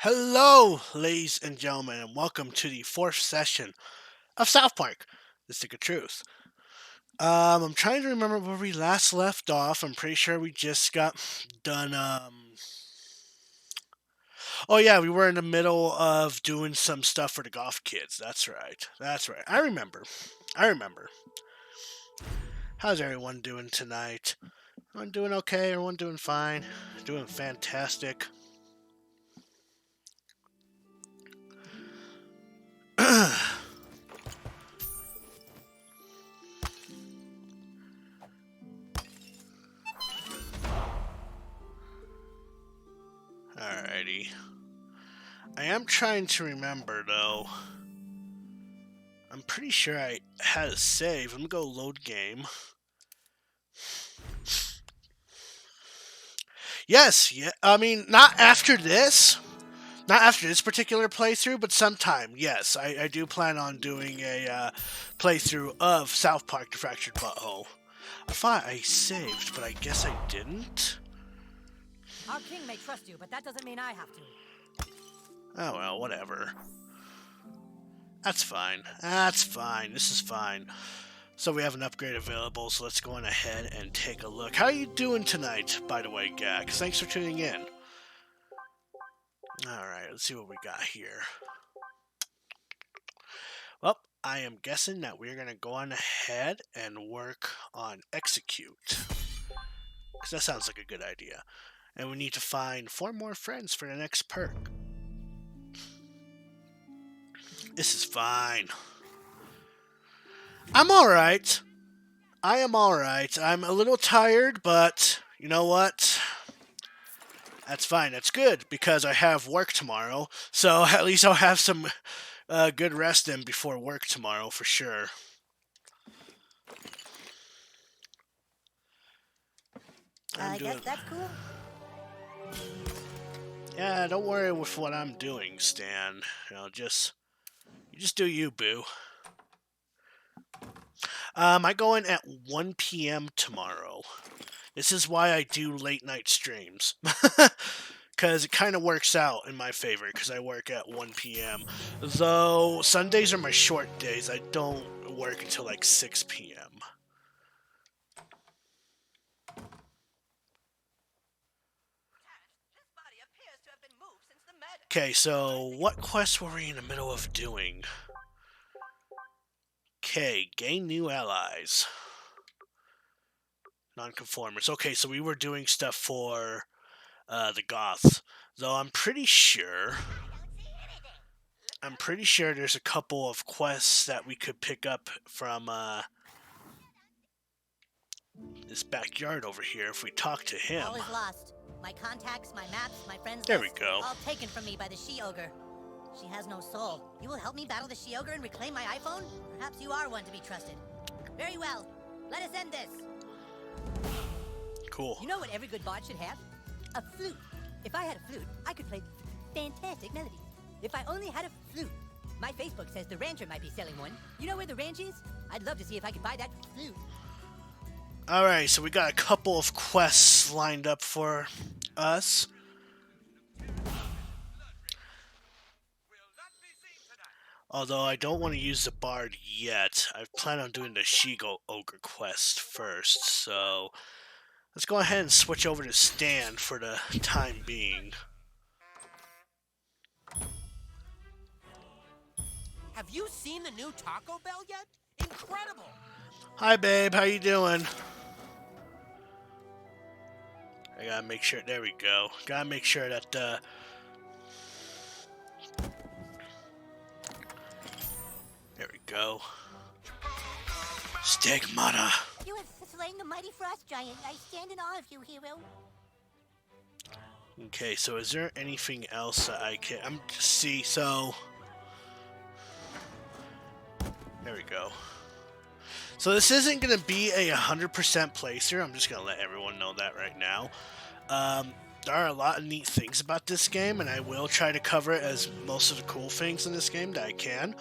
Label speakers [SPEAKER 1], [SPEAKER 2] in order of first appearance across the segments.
[SPEAKER 1] Hello, ladies and gentlemen, and welcome to the fourth session of South Park: The Stick of Truth. I'm trying to remember where we last left off. I'm pretty sure we just got done. Oh yeah, we were in the middle of doing some stuff for the golf kids. That's right. That's right. I remember. I remember. How's everyone doing tonight? Everyone doing okay? Everyone doing fine? Doing fantastic. Alrighty. I am trying to remember though. I'm pretty sure I had a save. Let me go load game. Yes, yeah. I mean, not after this. Not after this particular playthrough, but sometime. Yes, I do plan on doing a playthrough of South Park: The Fractured Butthole. I thought I saved, but I guess I didn't.
[SPEAKER 2] Our king may trust you, but that doesn't mean I have to.
[SPEAKER 1] Oh well, whatever. That's fine. That's fine. This is fine. So we have an upgrade available, so let's go on ahead and take a look. How are you doing tonight, by the way, Gax? Thanks for tuning in. Alright, let's see what we got here. Well, I am guessing that we're going to go on ahead and work on execute. Because that sounds like a good idea. And we need to find 4 more friends for the next perk. This is fine. I'm alright. I am alright. I'm a little tired, but you know what? That's fine. That's good because I have work tomorrow. So at least I'll have some good rest in before work tomorrow for sure.
[SPEAKER 2] I guess that's cool.
[SPEAKER 1] Yeah, don't worry with what I'm doing, Stan. You just do you, boo. I go in at 1 p.m. tomorrow. This is why I do late night streams. Because it kind of works out in my favor, because I work at 1 p.m. Though Sundays are my short days. I don't work until like 6 p.m. Okay, so what quest were we in the middle of doing? Okay, gain new allies. Nonconformers. Okay, so we were doing stuff for the Goths. Though I'm pretty sure there's a couple of quests that we could pick up from this backyard over here if we talk to him.
[SPEAKER 2] All is lost. My contacts, my maps, my friends
[SPEAKER 1] There
[SPEAKER 2] list,
[SPEAKER 1] we go.
[SPEAKER 2] all taken from me by the she-ogre. She has no soul. You will help me battle the she-ogre and reclaim my iPhone? Perhaps you are one to be trusted. Very well. Let us end this.
[SPEAKER 1] Cool.
[SPEAKER 2] You know what every good bard should have? A flute. If I had a flute, I could play fantastic melodies. If I only had a flute. My Facebook says the rancher might be selling one. You know where the ranch is? I'd love to see if I could buy that flute.
[SPEAKER 1] Alright, so we got a couple of quests lined up for us. Although I don't want to use the bard yet. I plan on doing the She-Ogre quest first, so let's go ahead and switch over to Stan for the time being.
[SPEAKER 3] Have you seen the new Taco Bell yet? Incredible!
[SPEAKER 1] Hi, babe. How you doing? I gotta make sure. There we go. Gotta make sure that. There we go. Stigmata.
[SPEAKER 4] You have slain the mighty frost giant. I stand in awe of you, hero.
[SPEAKER 1] Okay, so is there anything else that I can? See. So there we go. So this isn't going to be a 100% playthrough. I'm just going to let everyone know that right now. There are a lot of neat things about this game, and I will try to cover it as most of the cool things in this game that I can.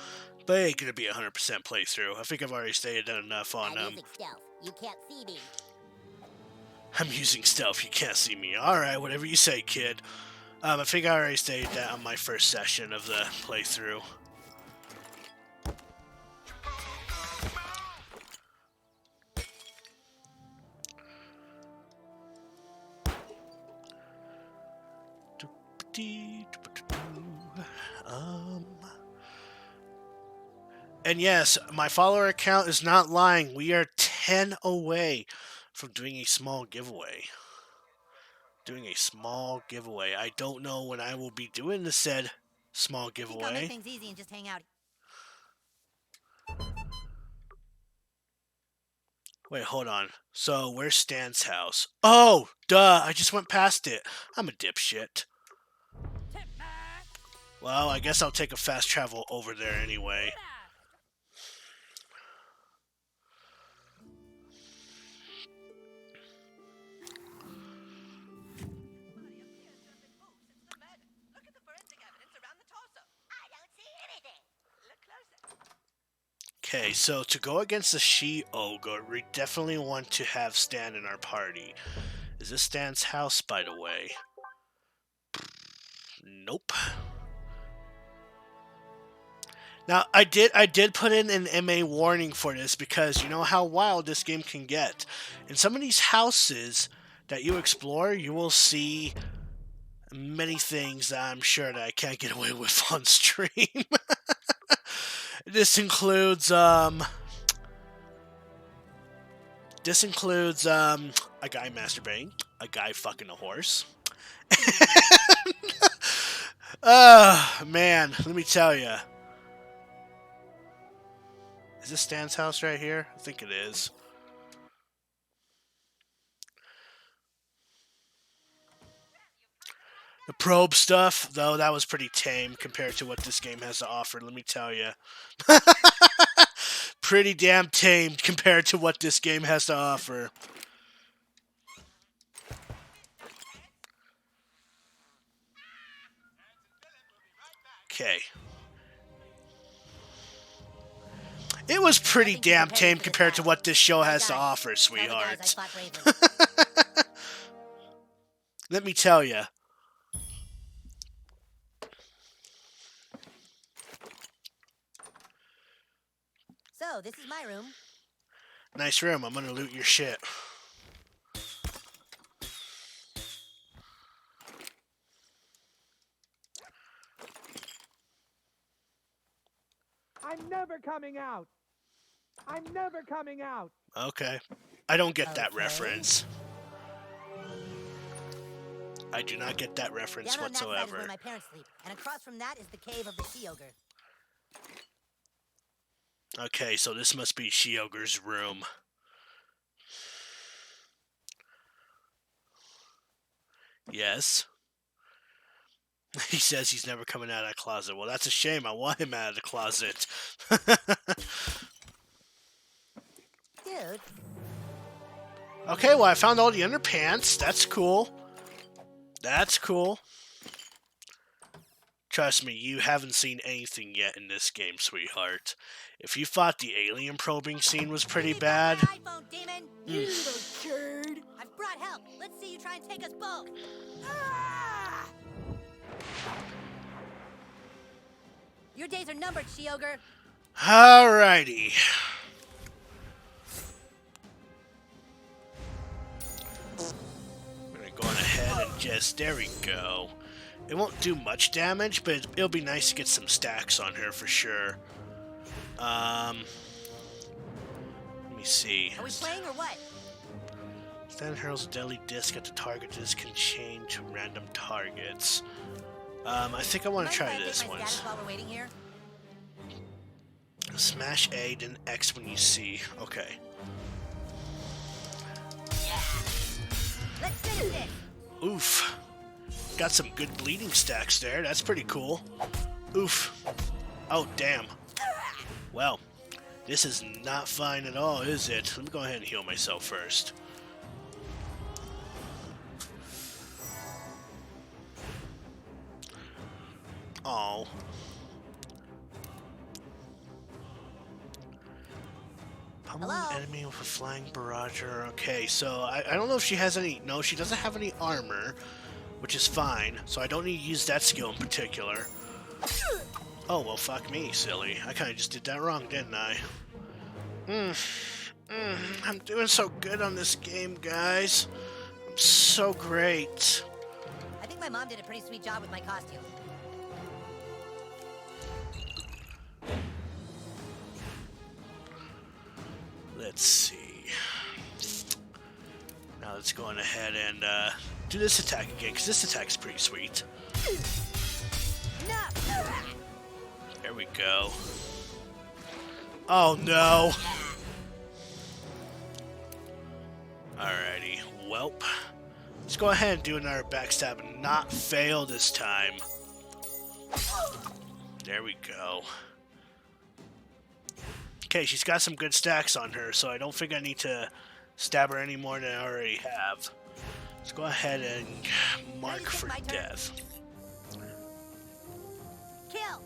[SPEAKER 1] But it ain't going to be a 100% playthrough. I think I've already stated that enough on...
[SPEAKER 4] I'm using stealth. You can't see me.
[SPEAKER 1] I'm using stealth. You can't see me. Alright, whatever you say, kid. I think I already stated that on my first session of the playthrough. And yes, my follower account is not lying. We are 10 away from doing a small giveaway. I don't know when I will be doing the said small
[SPEAKER 2] I think I'll make
[SPEAKER 1] giveaway.
[SPEAKER 2] things easy and just hang out.
[SPEAKER 1] Wait, hold on. So, where's Stan's house? Oh, duh, I just went past it. I'm a dipshit. Well, I guess I'll take a fast travel over there anyway. Okay, so to go against the She-Ogre, we definitely want to have Stan in our party. Is this Stan's house, by the way? Nope. Now, I did put in an MA warning for this because you know how wild this game can get. In some of these houses that you explore, you will see many things that I'm sure that I can't get away with on stream. This includes a guy masturbating, a guy fucking a horse. Man, let me tell you. Is this Stan's house right here? I think it is. The probe stuff, though, that was pretty tame compared to what this game has to offer, let me tell you. Pretty damn tame compared to what this game has to offer. Okay. It was pretty damn tame compared to what this show has to offer, sweetheart. Let me tell you.
[SPEAKER 2] So, this is my room.
[SPEAKER 1] Nice room. I'm gonna loot your shit.
[SPEAKER 5] I'm never coming out. I'm never coming out.
[SPEAKER 1] Okay. I don't get that
[SPEAKER 2] Okay.
[SPEAKER 1] reference. I do not get that reference
[SPEAKER 2] Down on that side is
[SPEAKER 1] whatsoever.
[SPEAKER 2] where my parents sleep, and across from that is the cave of the She-Ogre.
[SPEAKER 1] Okay, so this must be She-Ogre's room. Yes. He says he's never coming out of that closet. Well, that's a shame. I want him out of the closet.
[SPEAKER 2] Dude,
[SPEAKER 1] Okay, well, I found all the underpants. That's cool. That's cool. Trust me, you haven't seen anything yet in this game, sweetheart. If you thought the alien probing scene was pretty
[SPEAKER 2] Please
[SPEAKER 1] bad,
[SPEAKER 2] don't my iPhone, demon! You little turd! I've brought help. Let's see you try and take us both. Ah! Your days are numbered, She-Ogre.
[SPEAKER 1] alrighty. We're gonna go on ahead and just, there we go. It won't do much damage, but it'll be nice to get some stacks on her for sure. Let me see.
[SPEAKER 2] Are we playing or what?
[SPEAKER 1] Stan hurls a deadly disc at the target. This can change random targets. I think I want to try this one.
[SPEAKER 2] While we're waiting here?
[SPEAKER 1] Smash A, then X when you see. Okay.
[SPEAKER 2] Let's finish this.
[SPEAKER 1] Oof. Got some good bleeding stacks there. That's pretty cool. Oof. Oh, damn. Well, this is not fine at all, is it? Let me go ahead and heal myself first. Oh. Pummel an
[SPEAKER 2] Hello?
[SPEAKER 1] enemy with a flying barrager. Okay, so I don't know if she has any... No, she doesn't have any armor. which is fine. So I don't need to use that skill in particular. Oh, well, fuck me, silly. I kind of just did that wrong, didn't I? I'm doing so good on this game, guys. I'm so great.
[SPEAKER 2] I think my mom did a pretty sweet job with my costume.
[SPEAKER 1] Let's see. Now let's go on ahead and do this attack again, because this attack is pretty sweet. There we go. Oh no! Alrighty, welp. Let's go ahead and do another backstab and not fail this time. There we go. Okay, she's got some good stacks on her, so I don't think I need to stab her any more than I already have. Let's go ahead and mark for death.
[SPEAKER 2] Kill!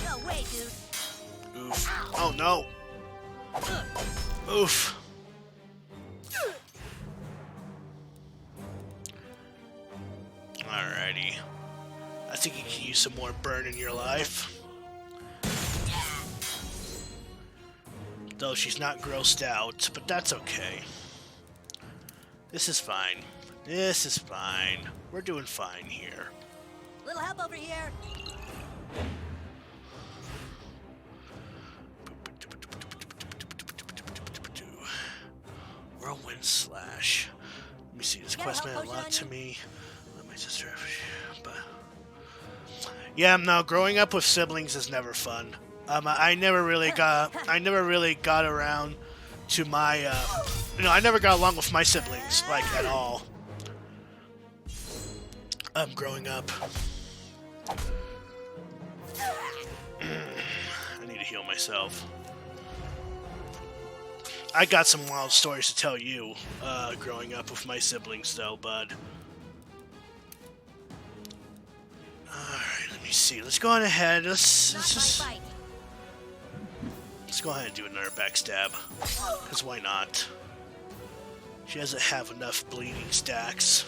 [SPEAKER 2] No way, dude.
[SPEAKER 1] Oof. Oh no! Oof. Alrighty. I think you can use some more burn in your life. Though she's not grossed out, but that's okay. This is fine. This is fine. We're doing fine here.
[SPEAKER 2] Little help over here.
[SPEAKER 1] Whirlwind Slash. Let me see. This
[SPEAKER 2] got a
[SPEAKER 1] quest
[SPEAKER 2] health
[SPEAKER 1] meant a
[SPEAKER 2] potion
[SPEAKER 1] lot
[SPEAKER 2] on
[SPEAKER 1] to
[SPEAKER 2] you?
[SPEAKER 1] me. Let my sister. But yeah, no. Growing up with siblings is never fun. I never really got around to my. I never got along with my siblings like at all. Growing up. I need to heal myself. I got some wild stories to tell you, growing up with my siblings, though, bud. Alright, let me see. Let's go on ahead. Let's go ahead and do another backstab. Because why not? She doesn't have enough bleeding stacks.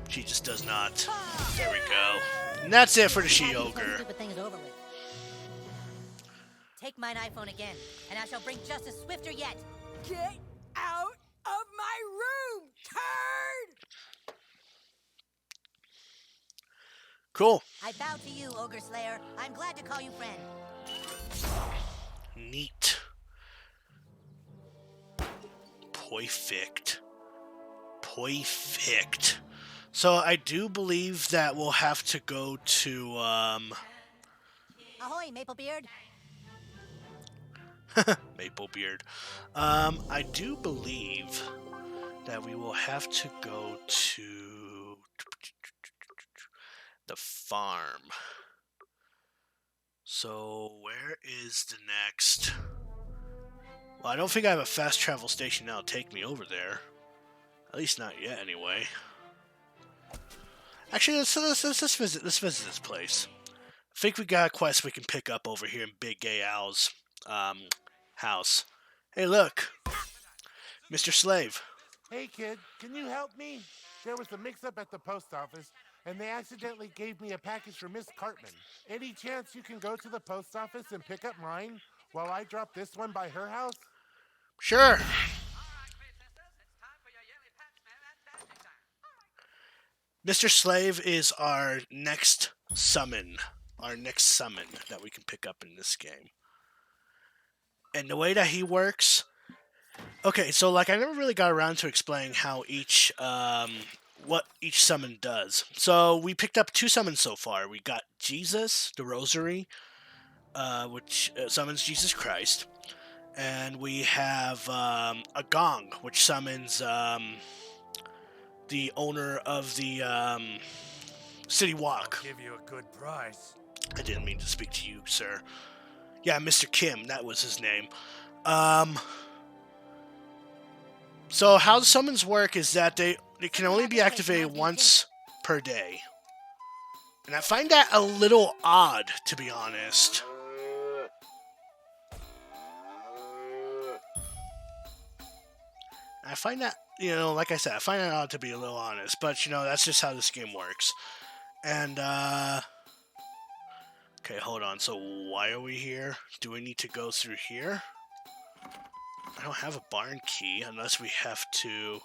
[SPEAKER 1] She just does not. There we go. And that's it for the She-Ogre.
[SPEAKER 2] Stupid thing is over with. Take mine iPhone again, and I shall bring justice swifter yet.
[SPEAKER 5] Get out of my room, turd!
[SPEAKER 1] Cool.
[SPEAKER 2] I bow to you, Ogre Slayer. I'm glad to call you friend.
[SPEAKER 1] Neat. Perfect. Perfect. So I do believe that we'll have to go to,
[SPEAKER 2] Ahoy, Maplebeard.
[SPEAKER 1] Maplebeard. I do believe that we will have to go to the farm. So where is the next? Well, I don't think I have a fast travel station that'll take me over there. At least not yet, anyway. Actually, let's visit this place. I think we got a quest we can pick up over here in Big Gay Al's house. Hey, look, Mr. Slave.
[SPEAKER 6] Hey kid, can you help me? There was a mix-up at the post office, and they accidentally gave me a package for Miss Cartman. Any chance you can go to the post office and pick up mine while I drop this one by her house?
[SPEAKER 1] Sure. Mr. Slave is our next summon. Our next summon that we can pick up in this game. And the way that he works... Okay, so like I never really got around to explaining how each... what each summon does. So we picked up 2 summons so far. We got Jesus, the Rosary, which summons Jesus Christ. And we have a gong, which summons the owner of the City Walk.
[SPEAKER 6] Give you a good price.
[SPEAKER 1] I didn't mean to speak to you, sir. Yeah, Mr. Kim, that was his name. So how the summons work is that they can only be activated once per day. And I find that a little odd, to be honest. I find that, like I said, I find that odd to be a little honest. But, that's just how this game works. And, okay, hold on. So why are we here? Do we need to go through here? I don't have a barn key unless we have to...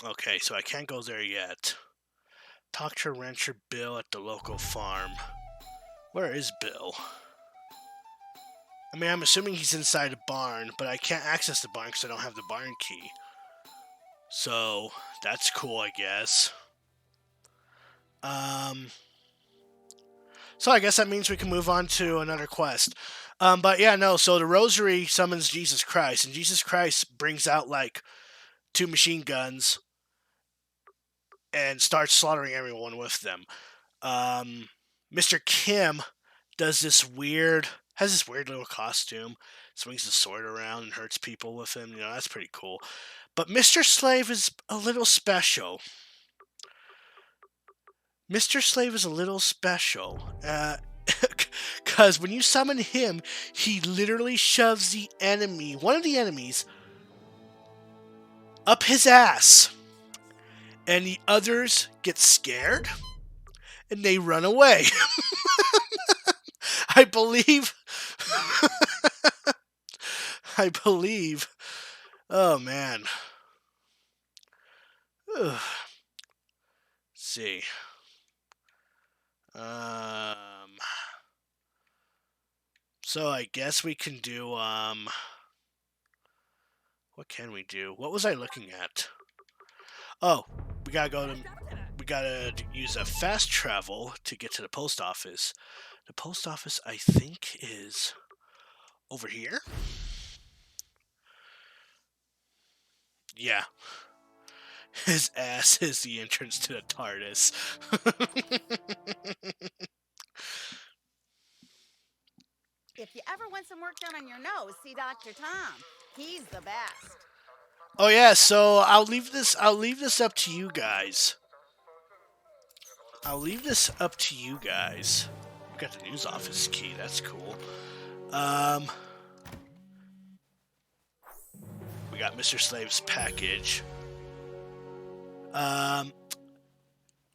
[SPEAKER 1] Okay, so I can't go there yet. Talk to rancher Bill at the local farm. Where is Bill? I mean, I'm assuming he's inside a barn, but I can't access the barn because I don't have the barn key. So, that's cool, I guess. So I guess that means we can move on to another quest. But yeah, no, so the rosary summons Jesus Christ, and Jesus Christ brings out, like, 2 machine guns and starts slaughtering everyone with them. Mr. Kim has this weird little costume, swings the sword around and hurts people with him. That's pretty cool. But Mr. Slave is a little special. Mr. Slave is a little special. Because when you summon him, he literally shoves one of the enemies, up his ass. And the others get scared, and they run away. I believe... Oh, man. Let's see. So I guess we can do, what can we do? What was I looking at? Oh, we gotta use a fast travel to get to the post office. The post office, I think, is over here? Yeah. His ass is the entrance to the TARDIS.
[SPEAKER 7] If you ever want some work done on your nose, see Dr. Tom. He's the best.
[SPEAKER 1] Oh yeah, so I'll leave this up to you guys. We got the news office key, that's cool. We got Mr. Slave's package.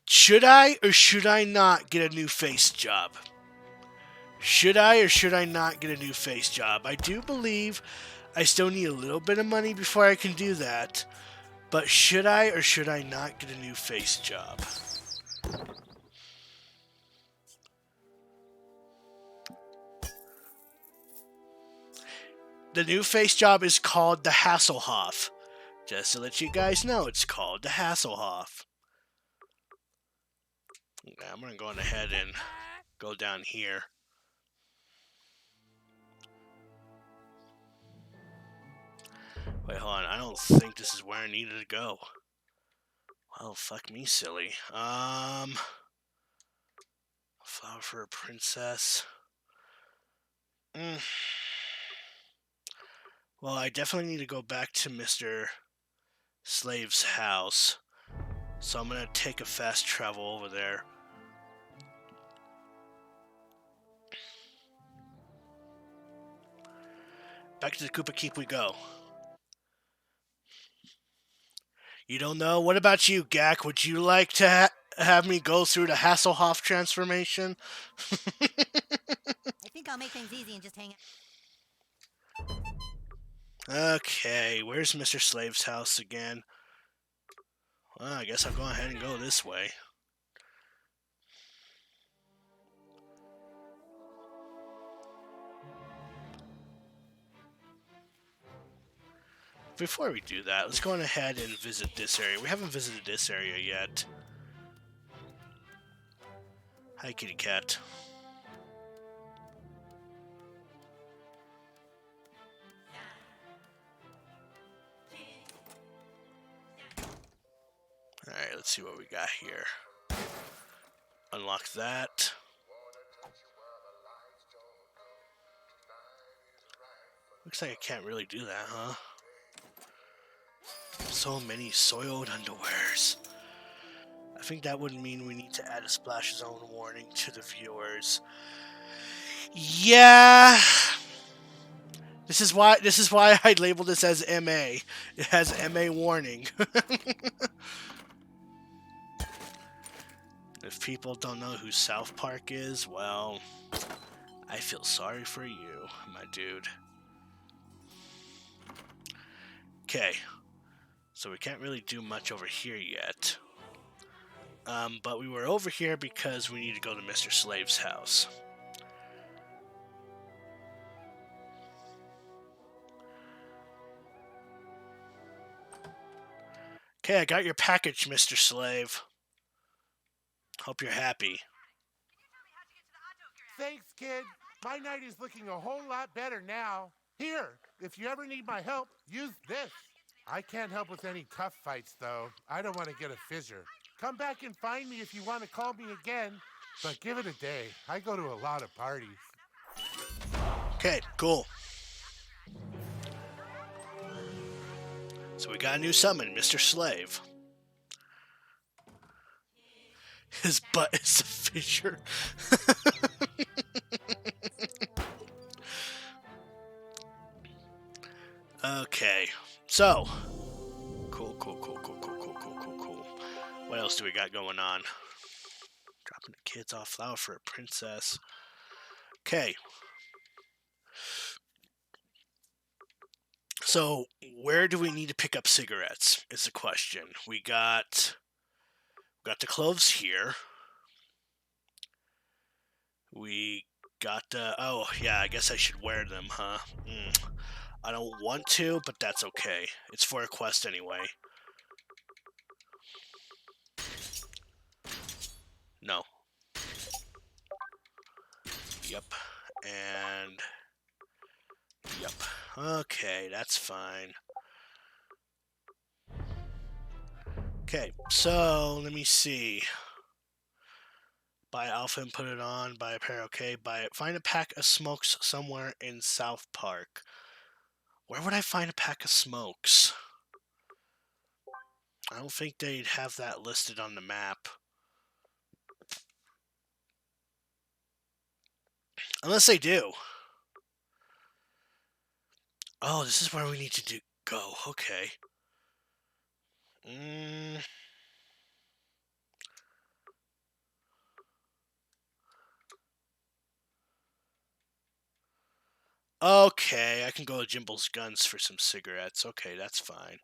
[SPEAKER 1] Should I or should I not get a new face job? Should I or should I not get a new face job? I do believe I still need a little bit of money before I can do that. But should I or should I not get a new face job? The new face job is called the Hasselhoff. Just to let you guys know, it's called the Hasselhoff. Okay, I'm going to go ahead and go down here. Wait, hold on. I don't think this is where I needed to go. Well, fuck me, silly. Flower for a princess. Well, I definitely need to go back to Mr. Slave's house. So I'm going to take a fast travel over there. Back to the Koopa Keep we go. You don't know? What about you, Gak? Would you like to have me go through the Hasselhoff transformation?
[SPEAKER 2] I think I'll make things easy and just hang out.
[SPEAKER 1] Okay, where's Mr. Slave's house again? Well, I guess I'll go ahead and go this way. Before we do that, let's go on ahead and visit this area. We haven't visited this area yet. Hi, kitty cat. Alright, let's see what we got here. Unlock that. Looks like I can't really do that, huh? So many soiled underwears. I think that would mean we need to add a splash zone warning to the viewers. Yeah. This is why I labeled this as MA. It has MA warning. If people don't know who South Park is, well, I feel sorry for you, my dude. Okay. So we can't really do much over here yet. But we were over here because we need to go to Mr. Slave's house. Okay, I got your package, Mr. Slave. Hope you're happy.
[SPEAKER 6] Thanks, kid. My night is looking a whole lot better now. Here, if you ever need my help, use this. I can't help with any tough fights, though. I don't want to get a fissure. Come back and find me if you want to call me again, but give it a day. I go to a lot of parties.
[SPEAKER 1] Okay, cool. So we got a new summon, Mr. Slave. His butt is a fissure. Okay, so cool. What else do we got going on? Dropping the kids off flower for a princess. Okay. So where do we need to pick up cigarettes is the question. We got the cloves here. We got oh yeah, I guess I should wear them, huh? I don't want to, but that's okay. It's for a quest anyway. No. Yep. And yep. Okay, that's fine. Okay, so let me see. Buy alpha and put it on. Buy a pair, okay. Buy it. Find a pack of smokes somewhere in South Park. Where would I find a pack of smokes? I don't think they'd have that listed on the map. Unless they do. Oh, this is where we need to go. Okay. Okay, I can go to Jimble's Guns for some cigarettes. Okay, that's fine.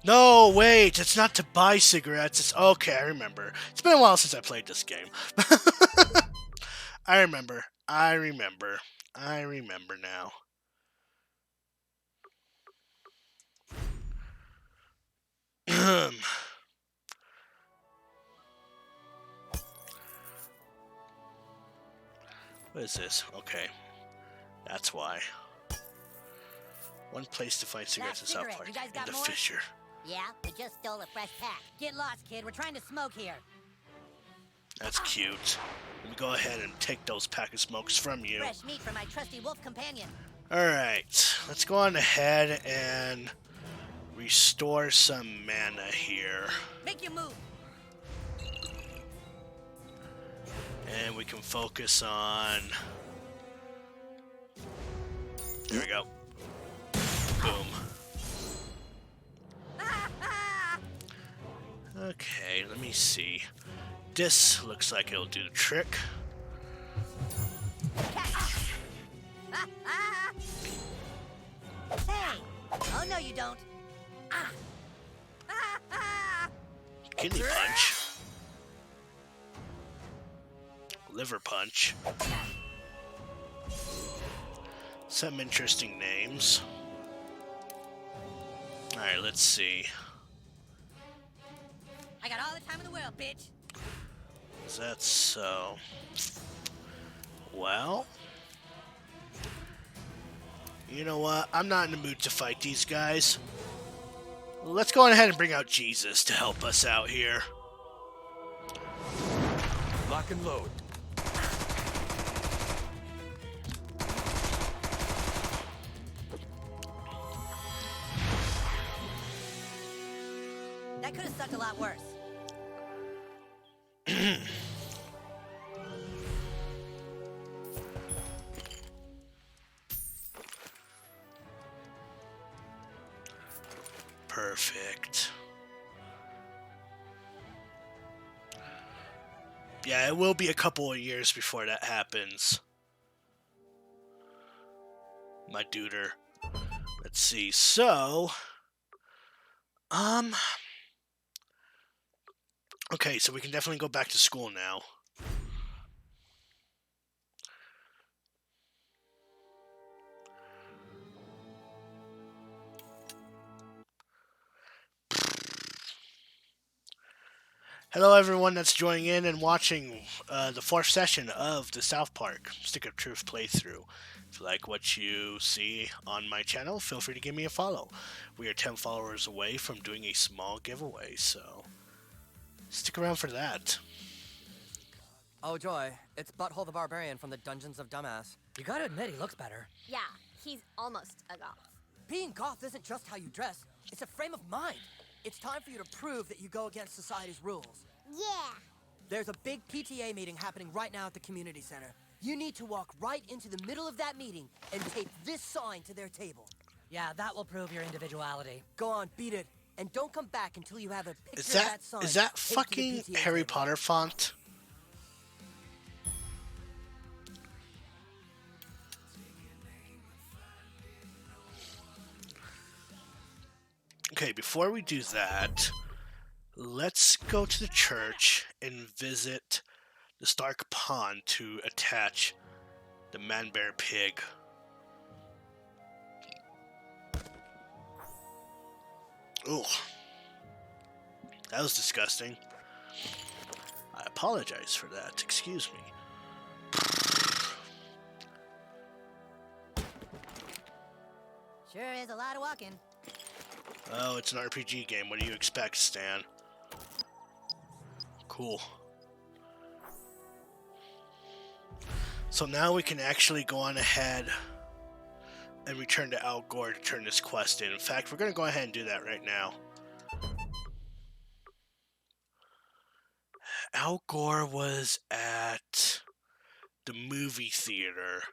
[SPEAKER 1] No, wait, it's not to buy cigarettes. It's okay, I remember. It's been a while since I played this game. I remember now. What is this? Okay. That's why. One place to find cigarettes in South
[SPEAKER 2] cigarette.
[SPEAKER 1] Park.
[SPEAKER 2] You guys
[SPEAKER 1] In
[SPEAKER 2] got
[SPEAKER 1] the
[SPEAKER 2] more?
[SPEAKER 1] fissure.
[SPEAKER 4] Yeah, we just stole a fresh pack.
[SPEAKER 2] Get lost, kid. We're trying to smoke here.
[SPEAKER 1] That's cute. Let me go ahead and take those pack of smokes from you.
[SPEAKER 2] Fresh meat for my trusty wolf companion.
[SPEAKER 1] Alright. Let's go on ahead and restore some mana here.
[SPEAKER 2] Make your move.
[SPEAKER 1] And we can focus on... There we go. Boom. Okay, let me see. This looks like it'll do the trick.
[SPEAKER 2] Hey! Oh, no, you don't.
[SPEAKER 1] Kidney punch. Liver punch. Some interesting names. Alright, let's see.
[SPEAKER 2] I got all the time in the world, bitch.
[SPEAKER 1] Is that so? Well, you know what? I'm not in the mood to fight these guys. Let's go on ahead and bring out Jesus to help us out here.
[SPEAKER 8] Lock and load.
[SPEAKER 2] I could have sucked a lot worse.
[SPEAKER 1] Perfect. Yeah, it will be a couple of years before that happens. My duder. Let's see. So, okay, so we can definitely go back to school now. Hello, everyone that's joining in and watching the fourth session of the South Park Stick of Truth playthrough. If you like what you see on my channel, feel free to give me a follow. We are 10 followers away from doing a small giveaway, so stick around for that.
[SPEAKER 8] Oh joy, it's Butthole the Barbarian from the Dungeons of Dumbass.
[SPEAKER 2] You gotta admit, he looks better.
[SPEAKER 9] Yeah, he's almost a goth.
[SPEAKER 8] Being goth isn't just how you dress, it's a frame of mind. It's time for you to prove that you go against society's rules.
[SPEAKER 4] Yeah.
[SPEAKER 8] There's a big PTA meeting happening right now at the community center. You need to walk right into the middle of that meeting and tape this sign to their table.
[SPEAKER 2] Yeah, that will prove your individuality.
[SPEAKER 8] Go on, beat it. And don't come back until you have a picture of that sign.
[SPEAKER 1] Is that
[SPEAKER 8] taped to the
[SPEAKER 1] fucking
[SPEAKER 8] PTA
[SPEAKER 1] Harry
[SPEAKER 8] table.
[SPEAKER 1] Potter font? Okay, before we do that, let's go to the church and visit the Stark Pond to attach the Man-Bear Pig. Ooh. That was disgusting. I apologize for that. Excuse me.
[SPEAKER 2] Sure is a lot of walking.
[SPEAKER 1] Oh, it's an RPG game. What do you expect, Stan? Cool. So now we can actually go on ahead and return to Al Gore to turn this quest in. In fact, we're going to go ahead and do that right now. Al Gore was at the movie theater.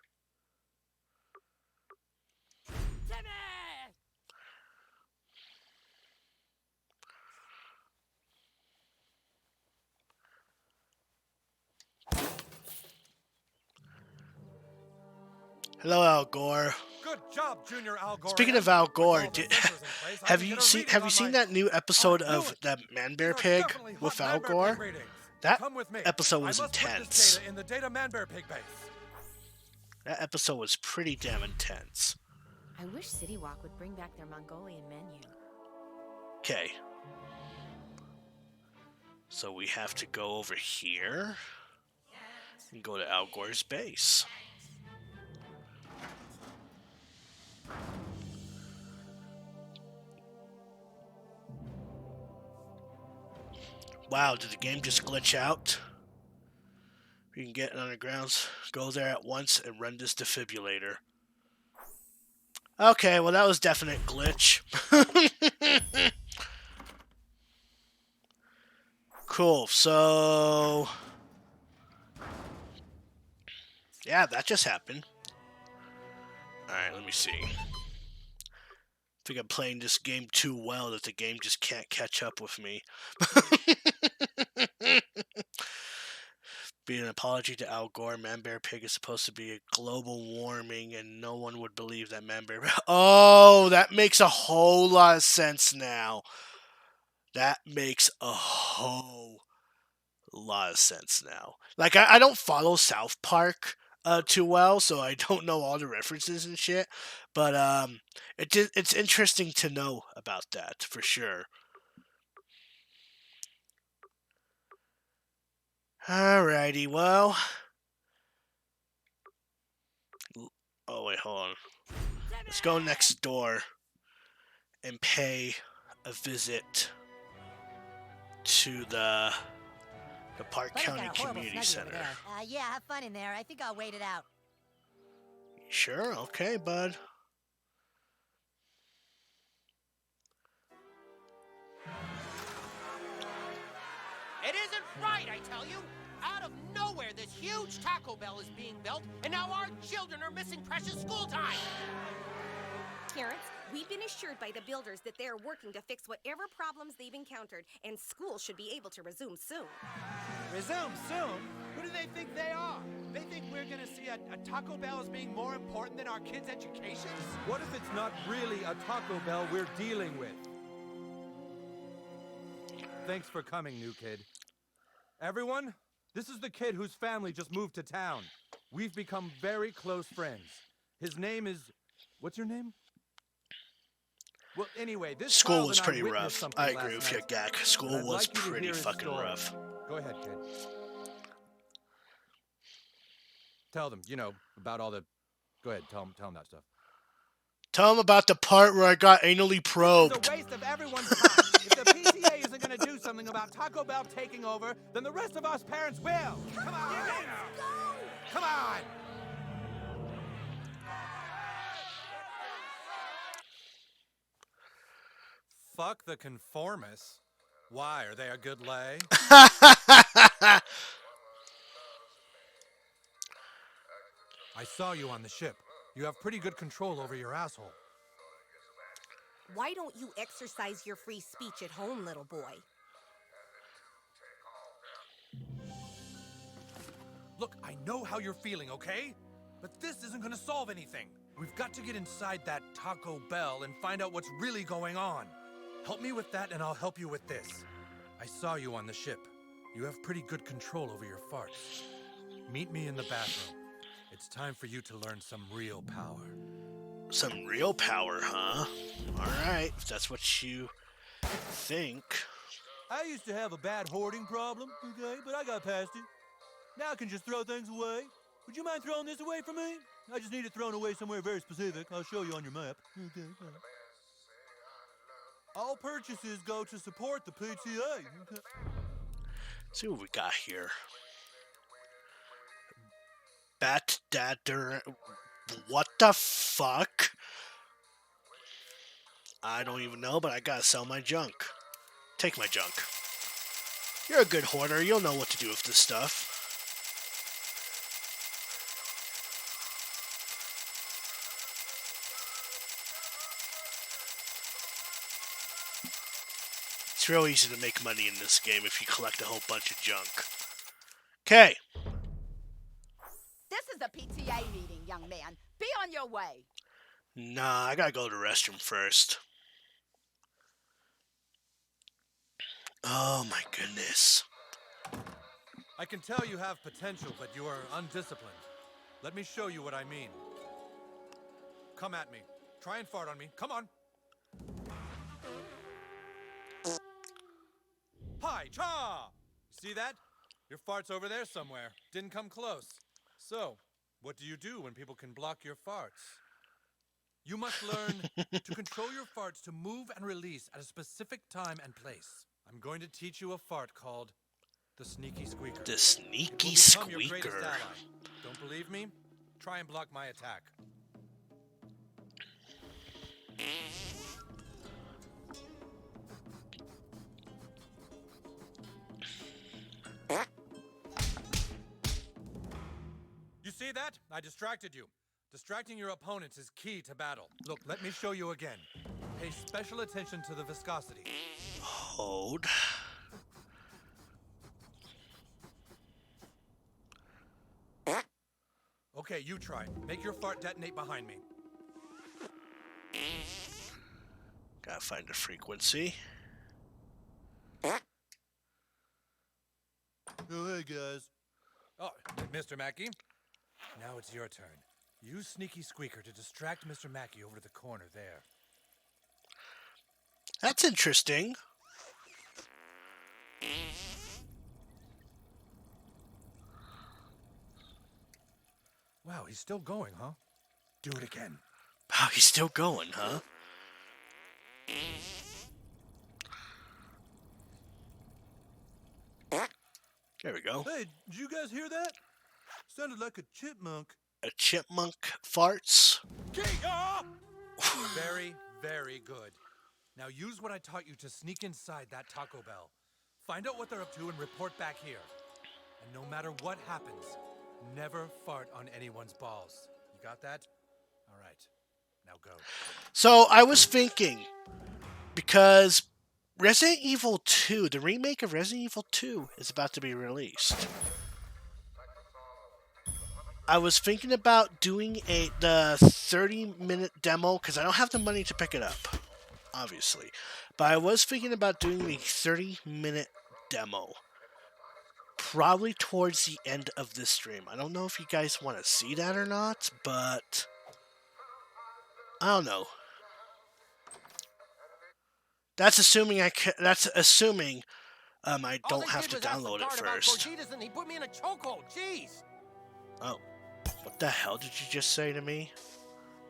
[SPEAKER 1] Hello, Al Gore.
[SPEAKER 10] Good job, Junior Al Gore.
[SPEAKER 1] Speaking of Al Gore, have you seen that new episode of that Man-Bear Pig with Al Gore? That episode was intense.
[SPEAKER 10] In the data Man-Bear Pig base.
[SPEAKER 1] That episode was pretty damn intense.
[SPEAKER 9] I wish City Walk would bring back their Mongolian menu.
[SPEAKER 1] Okay. So we have to go over here and go to Al Gore's base. Wow, did the game just glitch out? We can get undergrounds, go there at once, and run this defibrillator. Okay, well that was definite glitch. Cool, so... yeah, that just happened. Alright, let me see. I think I'm playing this game too well that the game just can't catch up with me. Being an apology to Al Gore, Man-Bear Pig is supposed to be a global warming, and no one would believe that Man-Bear... oh, that makes a whole lot of sense now. That makes a whole lot of sense now. Like, I don't follow South Park too well, so I don't know all the references and shit. But it's interesting to know about that, for sure. Alrighty, well... oh, wait, hold on. Let's go next door and pay a visit to the Park
[SPEAKER 2] Buddy's got
[SPEAKER 1] County
[SPEAKER 2] a horrible
[SPEAKER 1] Community
[SPEAKER 2] snuggie over
[SPEAKER 1] Center.
[SPEAKER 2] there. Yeah, have fun in there. I think I'll wait it out.
[SPEAKER 1] Sure, okay, bud.
[SPEAKER 3] It isn't right, I tell you. Out of nowhere, this huge Taco Bell is being built, and now our children are missing precious school time.
[SPEAKER 11] Terrence, we've been assured by the builders that they are working to fix whatever problems they've encountered, and school should be able to resume soon.
[SPEAKER 10] Resume soon? Who do they think they are? They think we're gonna see a Taco Bell as being more important than our kids' educations? What if it's not really a Taco Bell we're dealing with? Thanks for coming, new kid. Everyone, this is the kid whose family just moved to town. We've become very close friends. His name is... What's your name? Well, anyway, this
[SPEAKER 1] School was
[SPEAKER 10] child and
[SPEAKER 1] pretty
[SPEAKER 10] witnessed
[SPEAKER 1] rough.
[SPEAKER 10] something
[SPEAKER 1] I agree
[SPEAKER 10] last
[SPEAKER 1] with you,
[SPEAKER 10] night.
[SPEAKER 1] Gak. School
[SPEAKER 10] I'd
[SPEAKER 1] was
[SPEAKER 10] like you to
[SPEAKER 1] pretty
[SPEAKER 10] hear his
[SPEAKER 1] fucking
[SPEAKER 10] story.
[SPEAKER 1] rough.
[SPEAKER 10] Go ahead, kid. Tell them, about all the... Go ahead, tell them that stuff.
[SPEAKER 1] Tell him about the part where I got anally
[SPEAKER 10] It's
[SPEAKER 1] probed.
[SPEAKER 10] a waste of everyone's time. If the PTA isn't going to do something about Taco Bell taking over, then the rest of us parents will. Come on. Come on. Fuck the conformists. Why? Are they a good lay? I saw you on the ship. You have pretty good control over your asshole.
[SPEAKER 11] Why don't you exercise your free speech at home, little boy?
[SPEAKER 10] Look, I know how you're feeling, okay? But this isn't gonna solve anything. We've got to get inside that Taco Bell and find out what's really going on. Help me with that and I'll help you with this. I saw you on the ship. You have pretty good control over your farts. Meet me in the bathroom. It's time for you to learn some real power.
[SPEAKER 1] Some real power, huh? Alright, if that's what you think.
[SPEAKER 12] I used to have a bad hoarding problem, okay, but I got past it. Now I can just throw things away. Would you mind throwing this away for me? I just need it thrown away somewhere very specific. I'll show you on your map. Okay. All purchases go to support the PTA. Okay.
[SPEAKER 1] Let's see what we got here. Bat Dadder. What the fuck? I don't even know, but I gotta sell my junk. Take my junk. You're a good hoarder. You'll know what to do with this stuff. It's real easy to make money in this game if you collect a whole bunch of junk. Okay.
[SPEAKER 7] This is a PTA meeting, young man. Be on your way.
[SPEAKER 1] Nah, I gotta go to the restroom first. Oh my goodness.
[SPEAKER 10] I can tell you have potential, but you are undisciplined. Let me show you what I mean. Come at me. Try and fart on me. Come on. Hi, cha! See that? Your fart's over there somewhere. Didn't come close. So, what do you do when people can block your farts? You must learn to control your farts to move and release at a specific time and place. I'm going to teach you a fart called the Sneaky Squeaker.
[SPEAKER 1] The Sneaky
[SPEAKER 10] It will become your greatest
[SPEAKER 1] Squeaker.
[SPEAKER 10] ally. Don't believe me? Try and block my attack. You see that? I distracted you. Distracting your opponents is key to battle. Look, let me show you again. Pay special attention to the viscosity.
[SPEAKER 1] Hold.
[SPEAKER 10] Okay, you try. Make your fart detonate behind me.
[SPEAKER 1] Gotta find the frequency.
[SPEAKER 12] Oh, hey, guys.
[SPEAKER 10] Oh, Mr. Mackey. Now it's your turn. Use Sneaky Squeaker to distract Mr. Mackey over to the corner there.
[SPEAKER 1] That's interesting.
[SPEAKER 10] Wow, he's still going, huh? Do it again.
[SPEAKER 1] Wow, he's still going, huh? There we go.
[SPEAKER 12] Hey, did you guys hear that? Sounded like a chipmunk.
[SPEAKER 1] A chipmunk farts.
[SPEAKER 10] Very, very good. Now use what I taught you to sneak inside that Taco Bell. Find out what they're up to and report back here. And no matter what happens, never fart on anyone's balls. You got that? All right. Now go.
[SPEAKER 1] So I was thinking, because Resident Evil 2, the remake of Resident Evil 2 is about to be released. I was thinking about doing the 30-minute demo, because I don't have the money to pick it up, obviously. But I was thinking about doing the 30-minute demo, probably towards the end of this stream. I don't know if you guys want to see that or not, but I don't know. That's assuming I don't have to download it first.
[SPEAKER 3] And he put me in a chokehold. Jeez.
[SPEAKER 1] Oh, what the hell did you just say to me?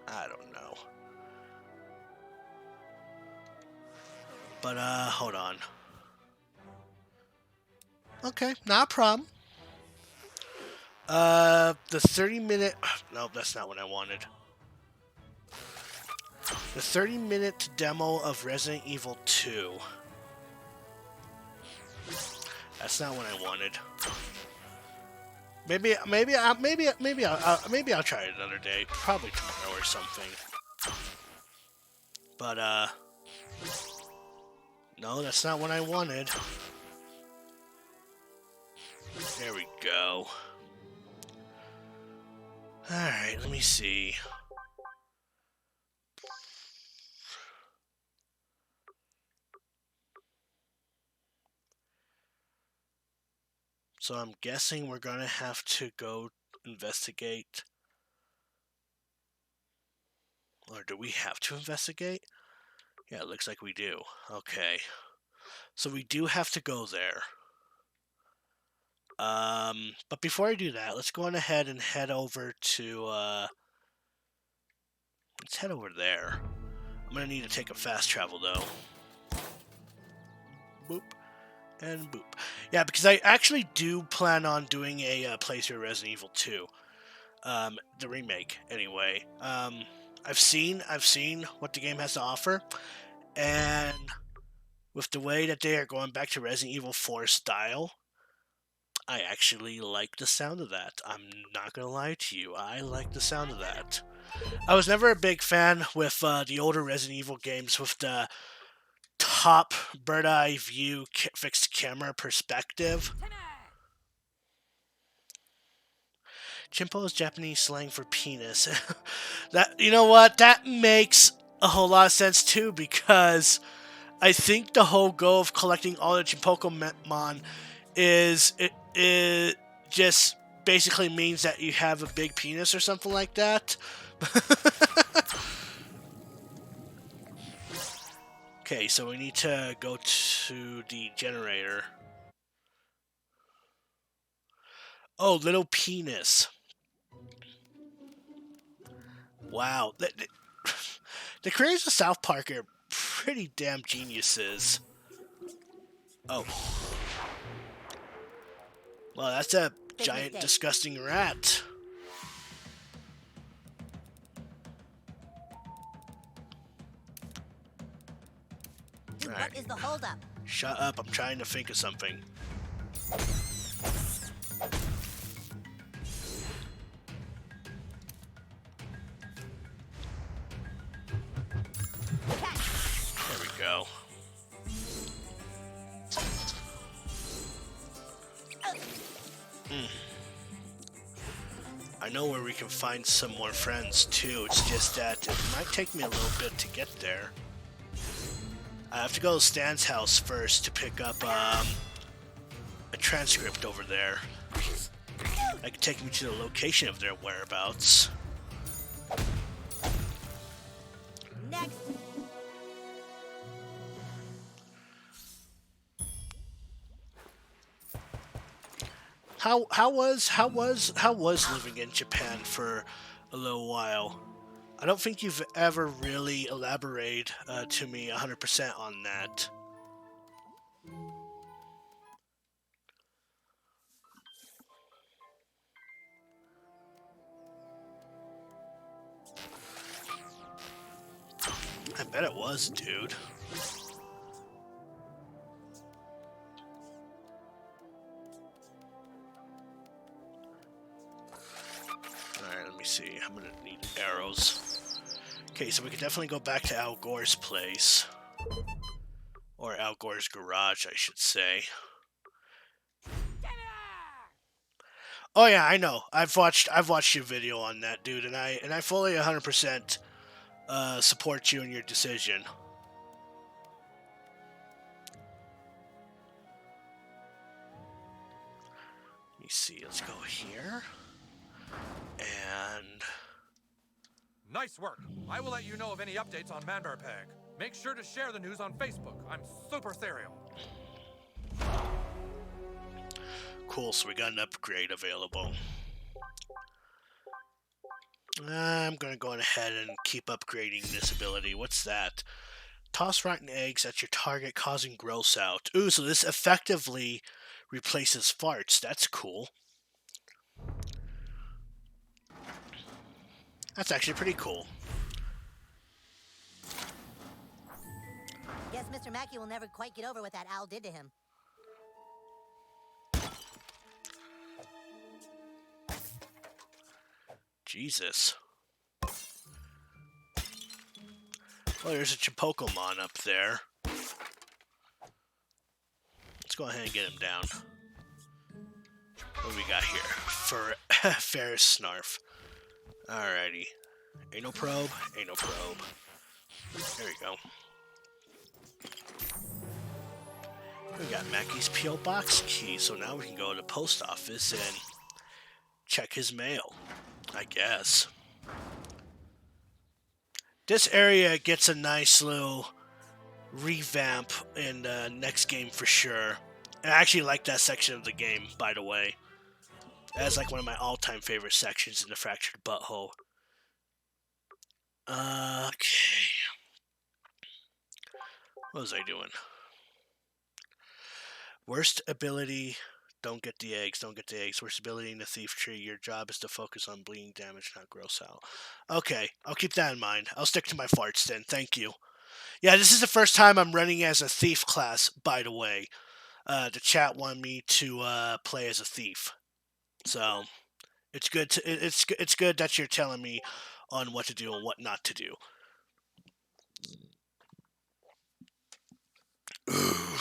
[SPEAKER 1] I don't know. But hold on. Okay, not a problem. The 30-minute. No, that's not what I wanted. The 30-minute demo of Resident Evil 2. That's not what I wanted. Maybe I'll try it another day. Probably tomorrow or something. But no, that's not what I wanted. There we go. All right, let me see. So I'm guessing we're gonna have to go investigate. Or do we have to investigate? Yeah, it looks like we do. Okay. So we do have to go there. But before I do that, let's go on ahead and head over to, let's head over there. I'm gonna need to take a fast travel, though. Boop. And boop. Yeah, because I actually do plan on doing a playthrough of Resident Evil 2. The remake, anyway. I've seen what the game has to offer, and with the way that they are going back to Resident Evil 4 style, I actually like the sound of that. I'm not gonna lie to you, I like the sound of that. I was never a big fan with the older Resident Evil games with the top bird-eye view fixed camera perspective. Chimpo is Japanese slang for penis. That, you know what? That makes a whole lot of sense too, because I think the whole goal of collecting all the Chimpokemon is it just basically means that you have a big penis or something like that. Okay, so we need to go to the generator. Oh, little penis. Wow. The creators of South Park are pretty damn geniuses. Oh. Well, that's a giant, disgusting rat.
[SPEAKER 4] What is the holdup?
[SPEAKER 1] Shut up, I'm trying to think of something. There we go. I know where we can find some more friends too, it's just that it might take me a little bit to get there. I have to go to Stan's house first to pick up a transcript over there. That could take me to the location of their whereabouts.
[SPEAKER 4] Next.
[SPEAKER 1] How was living in Japan for a little while? I don't think you've ever really elaborated to me 100% on that. I bet it was, dude. see. I'm gonna need arrows. Okay, so we can definitely go back to Al Gore's place. Or Al Gore's garage, I should say. Oh yeah, I know. I've watched your video on that, dude, and I fully 100% support you in your decision. Let me see. Let's go here. And
[SPEAKER 10] Nice work. I will let you know of any updates on Manberpeg. Make sure to share the news on Facebook. I'm super serial.
[SPEAKER 1] cool, so we got an upgrade available. I'm going to go ahead and keep upgrading this ability. What's that? Toss rotten eggs at your target, causing gross out. Ooh, so this effectively replaces farts. That's cool. That's actually pretty cool.
[SPEAKER 4] Guess Mr. Mackey will never quite get over what that owl did to him.
[SPEAKER 1] Jesus. Well, there's a Chipokemon up there. Let's go ahead and get him down. What do we got here? Ferris Snarf. Alrighty. Anal probe, anal probe. There we go. We got Mackey's P.O. Box key, so now we can go to the post office and check his mail, I guess. This area gets a nice little revamp in the next game for sure. And I actually like that section of the game, by the way. That's like one of my all-time favorite sections in the Fractured Butthole. Okay. What was I doing? Worst ability, don't get the eggs, don't get the eggs. Worst ability in the thief tree, your job is to focus on bleeding damage, not gross out. Okay, I'll keep that in mind. I'll stick to my farts then, thank you. Yeah, this is the first time I'm running as a thief class, by the way. The chat wanted me to play as a thief. So, it's good to, it's good that you're telling me on what to do and what not to do. Ooh.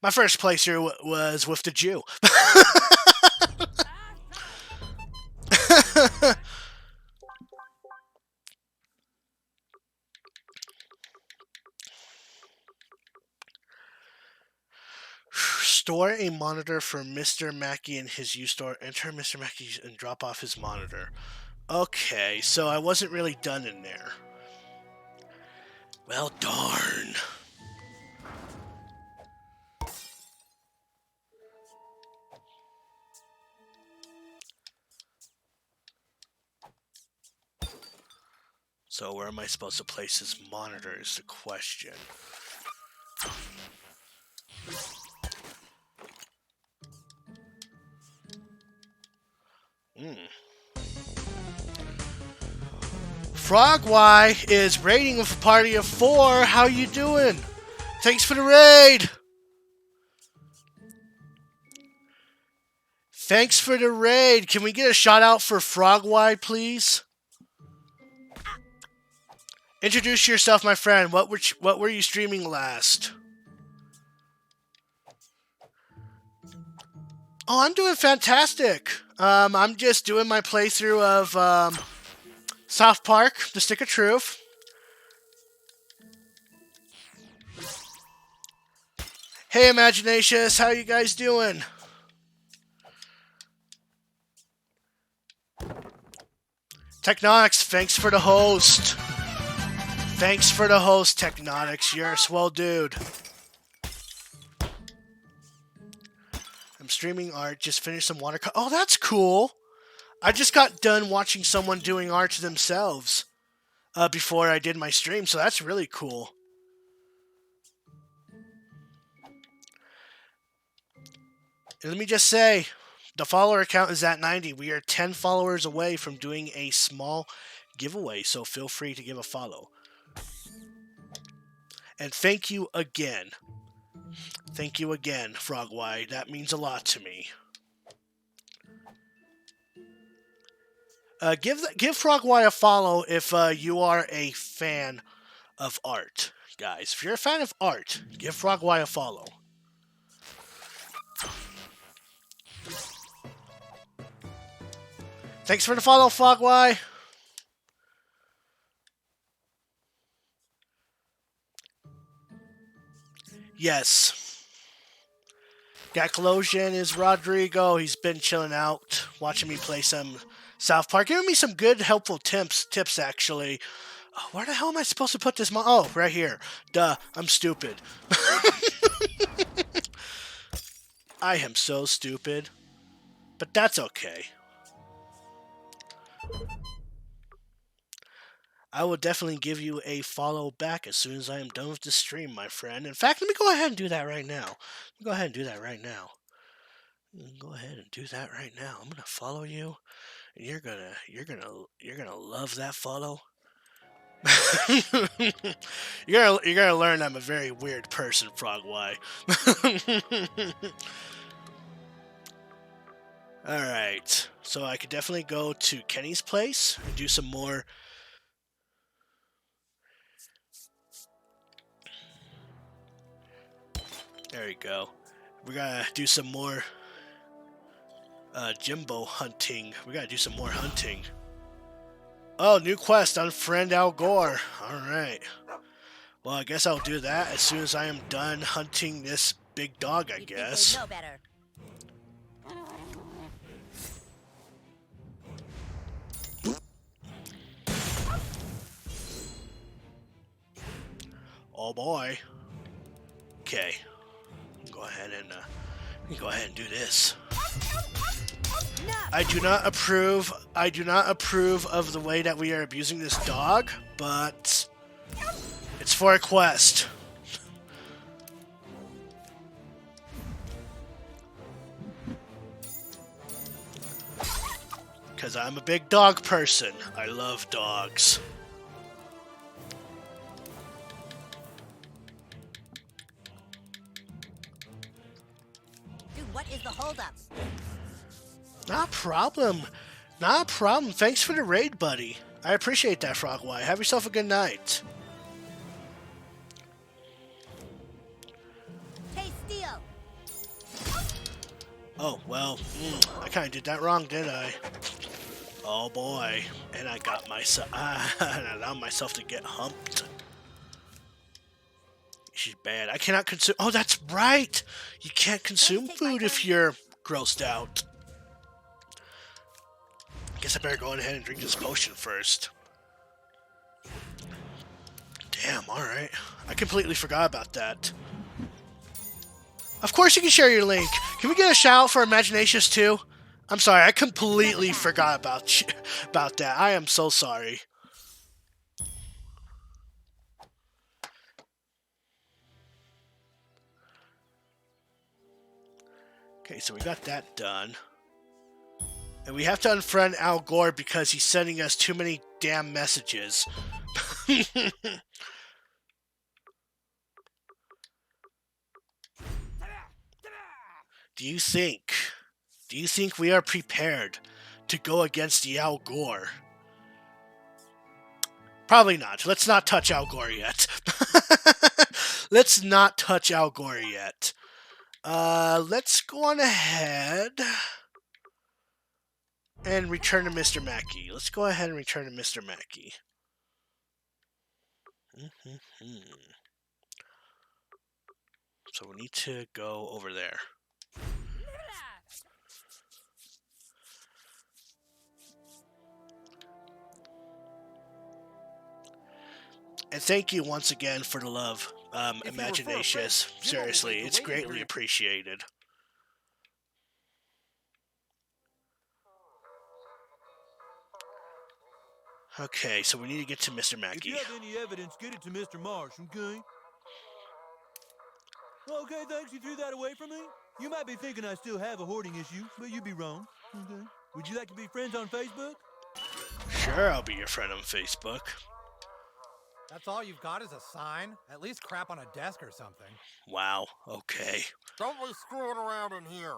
[SPEAKER 1] My first playthrough was with the Jew. Store a monitor for Mr. Mackey in his U-Store. Enter Mr. Mackey and drop off his monitor. Okay, so I wasn't really done in there. Well, darn. So where am I supposed to place his monitor is the question. Frogwhy is raiding with a party of 4. How you doing? Thanks for the raid. Thanks for the raid. Can we get a shout out for Frogwhy, please? Introduce yourself, my friend. What were you streaming last? Oh, I'm doing fantastic. I'm just doing my playthrough of South Park: The Stick of Truth. Hey, Imaginatious, how you guys doing? Technonics, thanks for the host. Thanks for the host, Technonics. You're a swell dude. I'm streaming art. Just finished some watercolor. Oh, that's cool. I just got done watching someone doing art themselves before I did my stream, so that's really cool. And let me just say, the follower count is at 90. We are 10 followers away from doing a small giveaway, so feel free to give a follow. And thank you again. Thank you again, Frogwhy. That means a lot to me. Give Frogwhy a follow if you are a fan of art, guys. If you're a fan of art, give Frogwhy a follow. Thanks for the follow, Frogwhy. Yes. Gaklosion is Rodrigo. He's been chilling out, watching me play some South Park, giving me some good, helpful tips actually. Oh, where the hell am I supposed to put this? Oh, right here. Duh, I'm stupid. I am so stupid. But that's okay. I will definitely give you a follow back as soon as I am done with the stream, my friend. In fact, let me go ahead and do that right now. Go ahead and do that right now. Go ahead and do that right now. I'm gonna follow you, and you're gonna love that follow. you're gonna learn I'm a very weird person, Frogwhy. All right, so I could definitely go to Kenny's place and do some more. There we go. We gotta do some more Jimbo hunting. We gotta do some more hunting. Oh, new quest, unfriend Al Gore. Alright. Well, I guess I'll do that as soon as I am done hunting this big dog, I guess.
[SPEAKER 2] Know better.
[SPEAKER 1] Oh boy. Okay. Go ahead and do this. I do not approve of the way that we are abusing this dog, but it's for a quest. Because I'm a big dog person. I love dogs.
[SPEAKER 2] Dude, what is the holdup?
[SPEAKER 1] Not a problem. Not a problem. Thanks for the raid, buddy. I appreciate that, Frogwhy. Have yourself a good night.
[SPEAKER 2] Hey, Steel.
[SPEAKER 1] Oh, well, I kind of did that wrong, didn't I? Oh boy. And I got myself, and I allowed myself to get humped. She's bad. I cannot consume, oh, that's right! You can't consume food if you're grossed out. Guess I better go ahead and drink this potion first. Damn, alright. I completely forgot about that. Of course you can share your link. Can we get a shout out for Imaginatious too? I'm sorry, I completely forgot about that. I am so sorry. Okay, so we got that done. And we have to unfriend Al Gore because he's sending us too many damn messages. Do you think we are prepared to go against the Al Gore? Probably not. Let's not touch Al Gore yet. Let's not touch Al Gore yet. Let's go on ahead and return to Mr. Mackey. Let's go ahead and return to Mr. Mackey. So we need to go over there. And thank you once again for the love, Imaginatious. Seriously, it's greatly appreciated. Okay, so we need to get to Mr. Mackey.
[SPEAKER 12] If you have any evidence, get it to Mr. Marsh, okay? Okay, thanks. You threw that away from me? You might be thinking I still have a hoarding issue, but you'd be wrong. Okay. Would you like to be friends on Facebook?
[SPEAKER 1] Sure, I'll be your friend on Facebook.
[SPEAKER 13] That's all you've got is a sign? At least crap on a desk or something.
[SPEAKER 1] Wow, okay.
[SPEAKER 6] Don't be screwing around in here.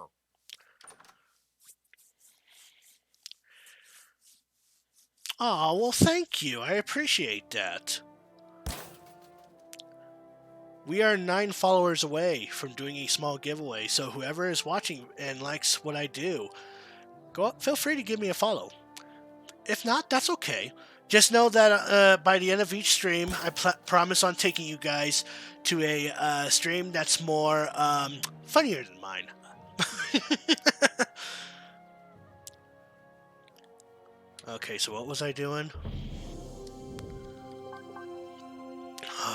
[SPEAKER 1] Oh, well, thank you. I appreciate that. We are 9 followers away from doing a small giveaway, so whoever is watching and likes what I do, feel free to give me a follow. If not, that's okay. Just know that by the end of each stream, I promise on taking you guys to a stream that's more funnier than mine. Okay, so what was I doing?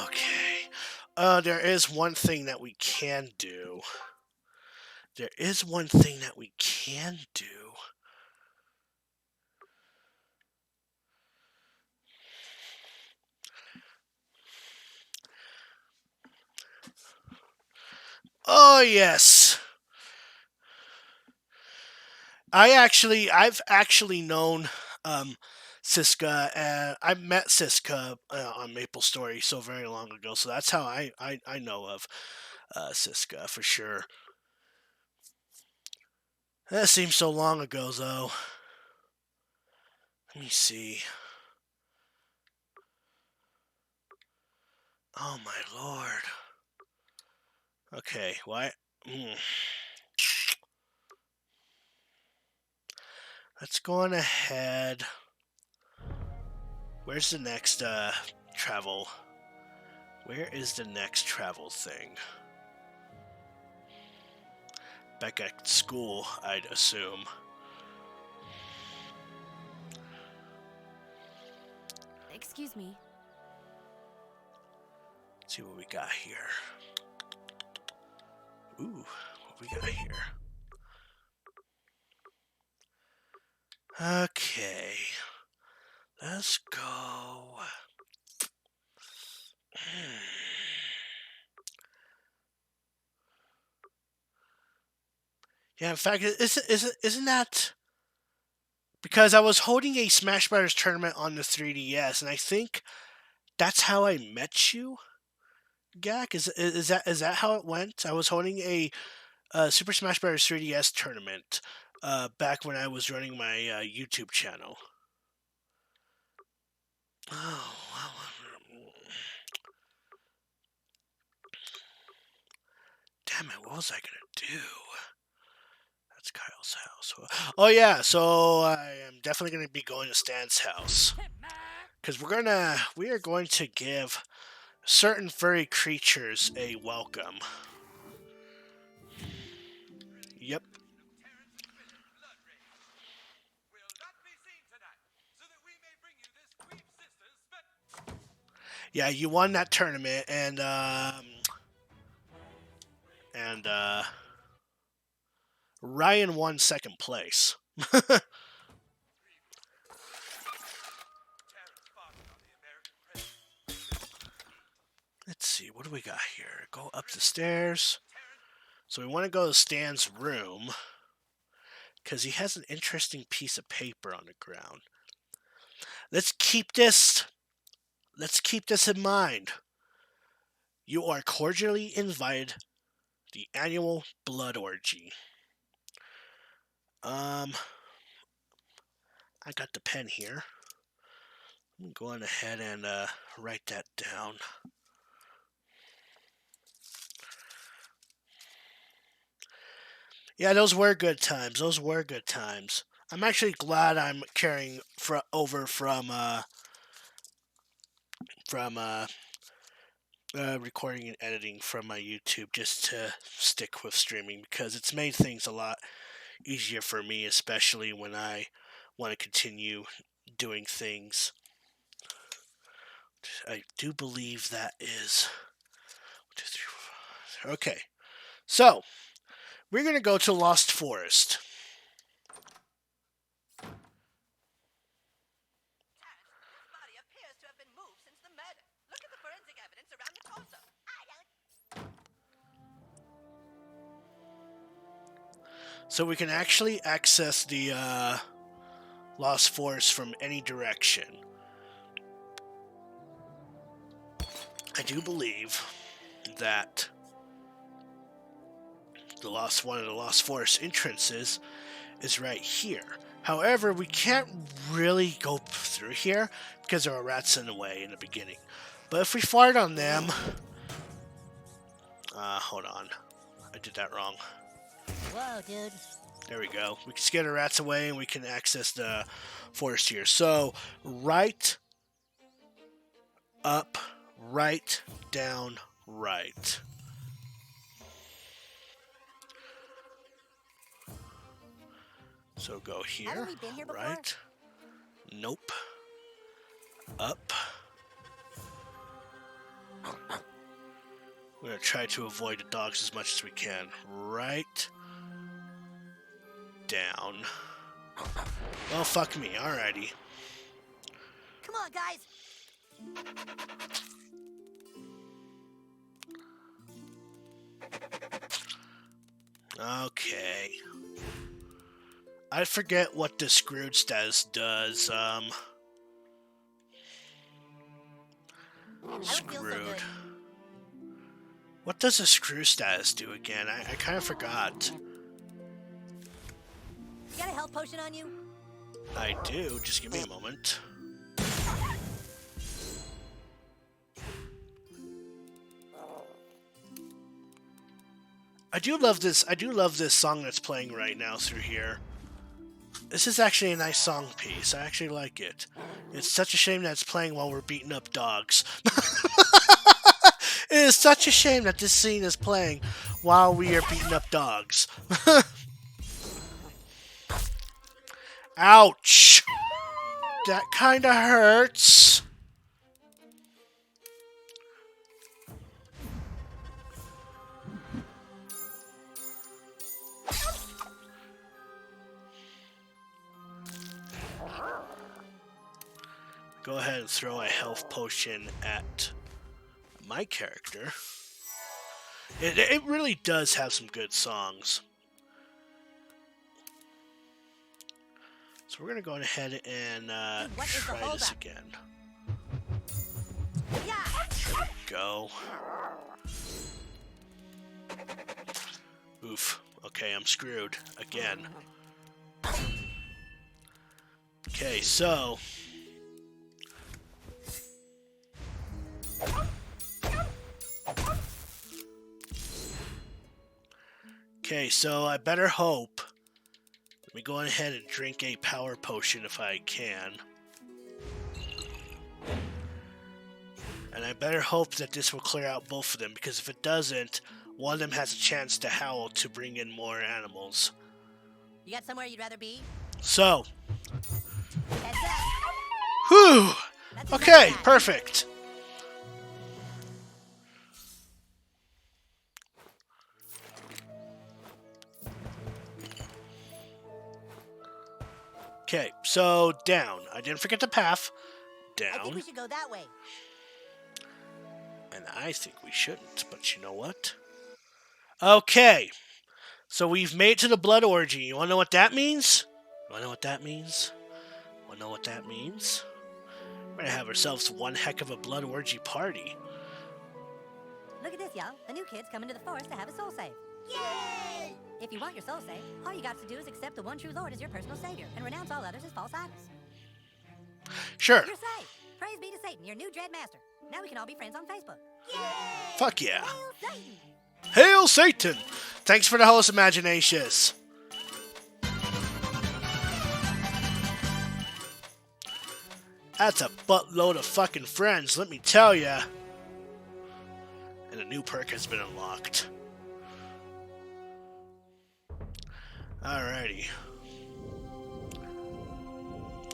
[SPEAKER 1] Okay. There is one thing that we can do. There is one thing that we can do. Oh, yes. I've actually known Siska, and I met Siska on MapleStory so very long ago, so that's how I know of Siska for sure. That seems so long ago, though. Let me see. Oh my lord. Okay, why? Let's go on ahead. Where's the next travel? Where is the next travel thing? Back at school, I'd assume.
[SPEAKER 9] Excuse me.
[SPEAKER 1] Let's see what we got here. Ooh, what we got here? Okay. Let's go. Yeah, in fact, isn't that... Because I was holding a Smash Brothers tournament on the 3DS, and I think that's how I met you, Gak? Is that how it went? I was holding a Super Smash Brothers 3DS tournament back when I was running my YouTube channel. Oh, wow. Damn it, what was I gonna do? That's Kyle's house. Oh yeah, so I am definitely gonna be going to Stan's house. Because we are going to give certain furry creatures a welcome. Yep. Yeah, you won that tournament, and Ryan won second place. Let's see, what do we got here? Go up the stairs. So we want to go to Stan's room, because he has an interesting piece of paper on the ground. Let's keep this in mind. You are cordially invited to the annual blood orgy. I got the pen here. I'm going ahead and write that down. Yeah, those were good times. Those were good times. I'm actually glad I'm carrying over from recording and editing from my YouTube just to stick with streaming, because it's made things a lot easier for me, especially when I want to continue doing things. I do believe that is 1, 2, 3, 4, 5. Okay, so we're going to go to Lost Forest. So we can actually access the Lost Forest from any direction. I do believe that one of the Lost Forest entrances is right here. However, we can't really go through here because there are rats in the way in the beginning. But if we fart on them... hold on. I did that wrong.
[SPEAKER 4] Whoa, dude.
[SPEAKER 1] There we go. We can scare the rats away and we can access the forest here. So, right, up, right, down, right. So go here,
[SPEAKER 4] Haven't we been here before?
[SPEAKER 1] right, nope, up. We're going to try to avoid the dogs as much as we can. Right, down. Well, fuck me, alrighty.
[SPEAKER 4] Come on, guys.
[SPEAKER 1] Okay. I forget what the screwed status does. Screwed. What does a screw status do again? I kind of forgot.
[SPEAKER 4] You got a health potion on you?
[SPEAKER 1] I do. Just give me a moment. I do love this. I do love this song that's playing right now through here. This is actually a nice song piece. I actually like it. It's such a shame that it's playing while we're beating up dogs. It is such a shame that this scene is playing while we are beating up dogs. Ouch! That kinda hurts. Go ahead and throw a health potion at my character. It really does have some good songs. So we're going to go ahead and try this again. There we go. Oof. Okay, I'm screwed. Again. Okay, so... Okay, so I better hope. Let me go ahead and drink a power potion if I can. And I better hope that this will clear out both of them, because if it doesn't, one of them has a chance to howl to bring in more animals.
[SPEAKER 4] You got somewhere you'd rather be?
[SPEAKER 1] So. Whew! Okay, perfect. Okay, so down. I didn't forget the path. Down.
[SPEAKER 4] I think we should go that way.
[SPEAKER 1] And I think we shouldn't, but you know what? Okay. So we've made it to the blood orgy. You wanna know what that means? You wanna know what that means? Wanna know what that means? We're gonna have ourselves one heck of a blood orgy party.
[SPEAKER 2] Look at this, y'all. The new kid's coming to the forest to have a soul save.
[SPEAKER 4] Yay!
[SPEAKER 2] If you want your soul saved, all you got to do is accept the one true Lord as your personal savior and renounce all others as false idols.
[SPEAKER 1] Sure.
[SPEAKER 2] You're saved. Praise be to Satan, your new dread master. Now we can all be friends on Facebook.
[SPEAKER 4] Yay!
[SPEAKER 1] Fuck yeah.
[SPEAKER 2] Hail Satan!
[SPEAKER 1] Hail Satan! Thanks for the host, Imaginatius. That's a buttload of fucking friends, let me tell ya. And a new perk has been unlocked. Alrighty.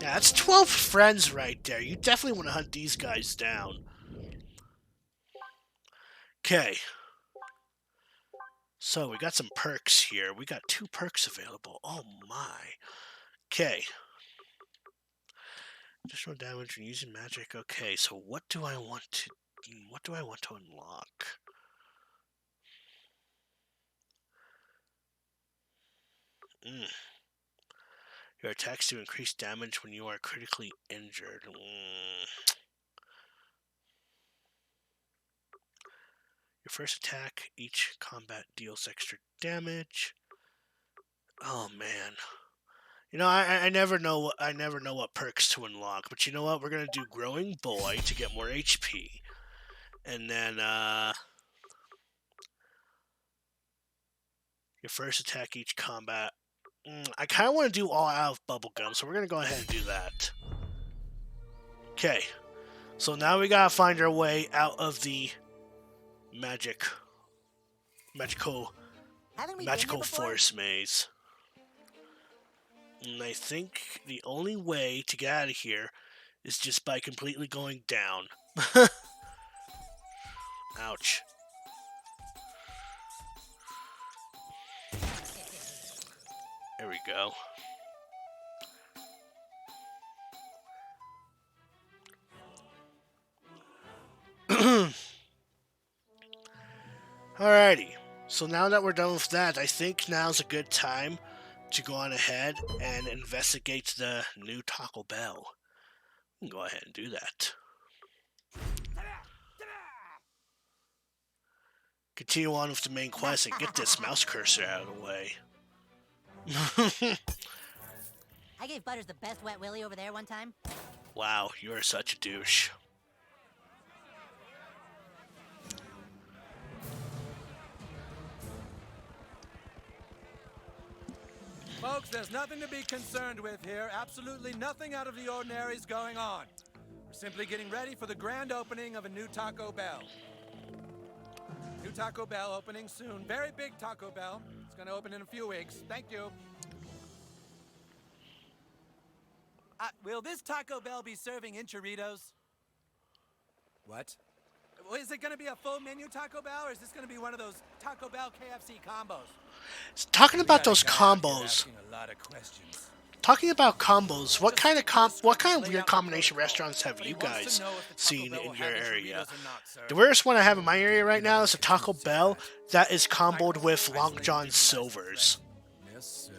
[SPEAKER 1] Yeah, that's 12 friends right there. You definitely want to hunt these guys down. Okay. So, we got some perks here. We got 2 perks available. Oh my. Okay. Additional damage when using magic. Okay, so what do I want to unlock? Your attacks do increase damage when you are critically injured. Your first attack, each combat deals extra damage. Oh man. You know, I never know what perks to unlock, but you know what? We're gonna do Growing Boy to get more HP, and then your first attack each combat. I kind of want to do all out of bubblegum, so we're gonna go ahead and do that. Okay, so now we gotta find our way out of the magical forest maze. And I think the only way to get out of here is just by completely going down. Ouch. There we go. Alrighty. So now that we're done with that, I think now's a good time to go on ahead and investigate the new Taco Bell. We can go ahead and do that. Continue on with the main quest and get this mouse cursor out of the way.
[SPEAKER 2] I gave Butters the best wet willy over there one time.
[SPEAKER 1] Wow, you are such a douche.
[SPEAKER 10] Folks, there's nothing to be concerned with here. Absolutely nothing out of the ordinary is going on. We're simply getting ready for the grand opening of a new Taco Bell. New Taco Bell opening soon. Very big Taco Bell. It's going to open in a few weeks. Thank you.
[SPEAKER 8] Will this Taco Bell be serving enchiladas?
[SPEAKER 10] What? Well, is it going to be a full menu Taco Bell, or is this going to be one of those Taco Bell KFC combos?
[SPEAKER 1] Talking about those combos.
[SPEAKER 10] A lot of questions.
[SPEAKER 1] Talking about combos, what kind of weird combination restaurants have you guys seen in your area? The weirdest one I have in my area right now is a Taco Bell that is comboed with Long John Silver's.
[SPEAKER 10] Yes, sir.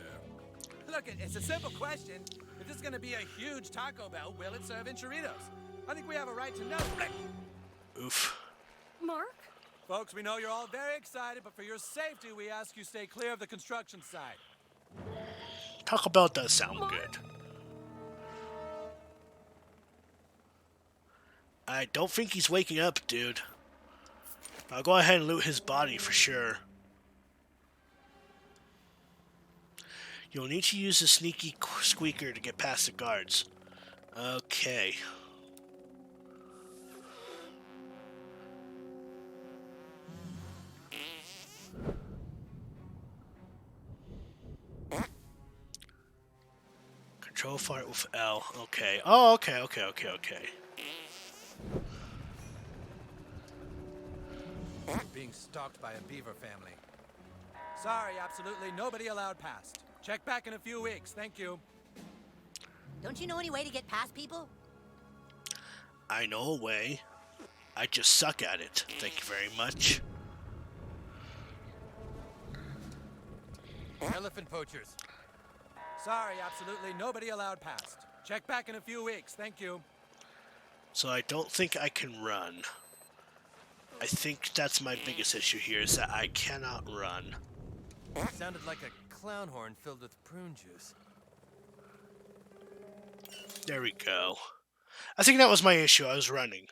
[SPEAKER 10] Look, it's a simple question. If this is going to be a huge Taco Bell, will it serve enchiladas? I think we have a right to know.
[SPEAKER 1] Oof.
[SPEAKER 11] Mark?
[SPEAKER 10] Folks, we know you're all very excited, but for your safety, we ask you stay clear of the construction site.
[SPEAKER 1] Taco Bell does sound good. I don't think he's waking up, dude. I'll go ahead and loot his body for sure. You'll need to use the sneaky squeaker to get past the guards. Okay. Control fart with L. Okay. Oh, okay.
[SPEAKER 10] Being stalked by a beaver family. Sorry, absolutely nobody allowed past. Check back in a few weeks. Thank you.
[SPEAKER 2] Don't you know any way to get past people?
[SPEAKER 1] I know a way. I just suck at it. Thank you very much.
[SPEAKER 10] Elephant poachers. Sorry, absolutely nobody allowed past. Check back in a few weeks. Thank you.
[SPEAKER 1] So I don't think I can run. I think that's my biggest issue here, is that I cannot run.
[SPEAKER 8] Sounded like a clown horn filled with prune juice.
[SPEAKER 1] There we go. I think that was my issue. I was running.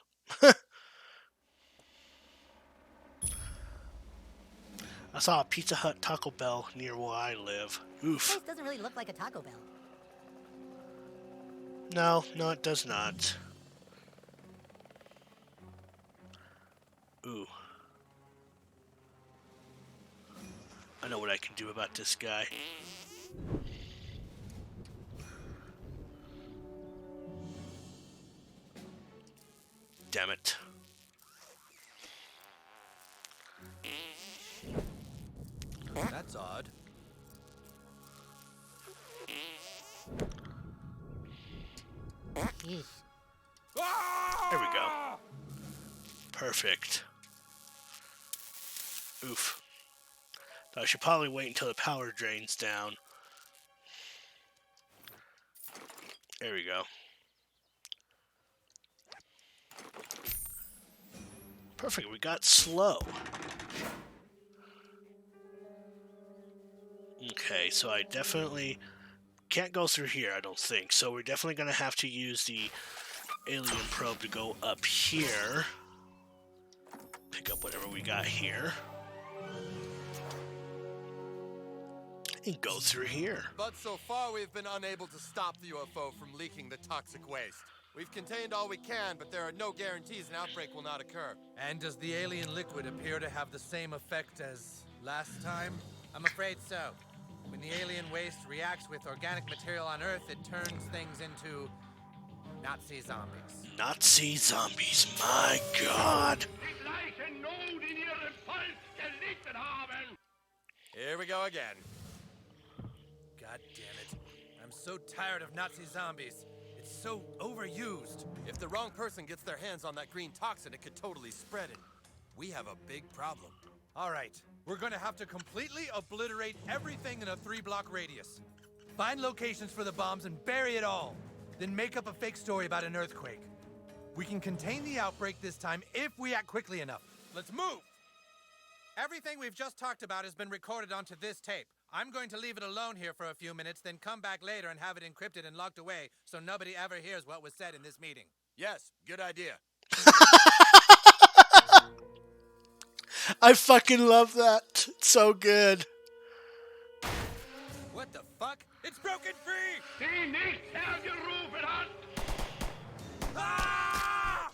[SPEAKER 1] I saw a Pizza Hut Taco Bell near where I live. Oof.
[SPEAKER 2] This doesn't really look like a Taco Bell.
[SPEAKER 1] No, it does not. Ooh. I know what I can do about this guy. Damn it.
[SPEAKER 8] That's odd.
[SPEAKER 2] Jeez.
[SPEAKER 1] There we go. Perfect. Oof. I should probably wait until the power drains down. There we go. Perfect, we got slow. Okay, so I definitely can't go through here, I don't think. So we're definitely going to have to use the alien probe to go up here. Pick up whatever we got here. And go through here.
[SPEAKER 14] But so far we've been unable to stop the UFO from leaking the toxic waste. We've contained all we can, but there are no guarantees an outbreak will not occur.
[SPEAKER 10] And does the alien liquid appear to have the same effect as last time?
[SPEAKER 13] I'm afraid so. When the alien waste reacts with organic material on Earth, it turns things into Nazi zombies.
[SPEAKER 1] Nazi zombies, my god.
[SPEAKER 14] Here we go again.
[SPEAKER 10] God damn it. I'm so tired of Nazi zombies. It's so overused.
[SPEAKER 14] If the wrong person gets their hands on that green toxin, it could totally spread it. We have a big problem.
[SPEAKER 10] All right, we're gonna have to completely obliterate everything in a 3-block radius. Find locations for the bombs and bury it all. Then make up a fake story about an earthquake. We can contain the outbreak this time if we act quickly enough. Let's move!
[SPEAKER 13] Everything we've just talked about has been recorded onto this tape. I'm going to leave it alone here for a few minutes, then come back later and have it encrypted and locked away so nobody ever hears what was said in this meeting.
[SPEAKER 14] Yes, good idea.
[SPEAKER 1] I fucking love that. It's so good.
[SPEAKER 13] What the fuck? It's broken free!
[SPEAKER 15] Die nicht hergerufen hat!
[SPEAKER 13] Ah!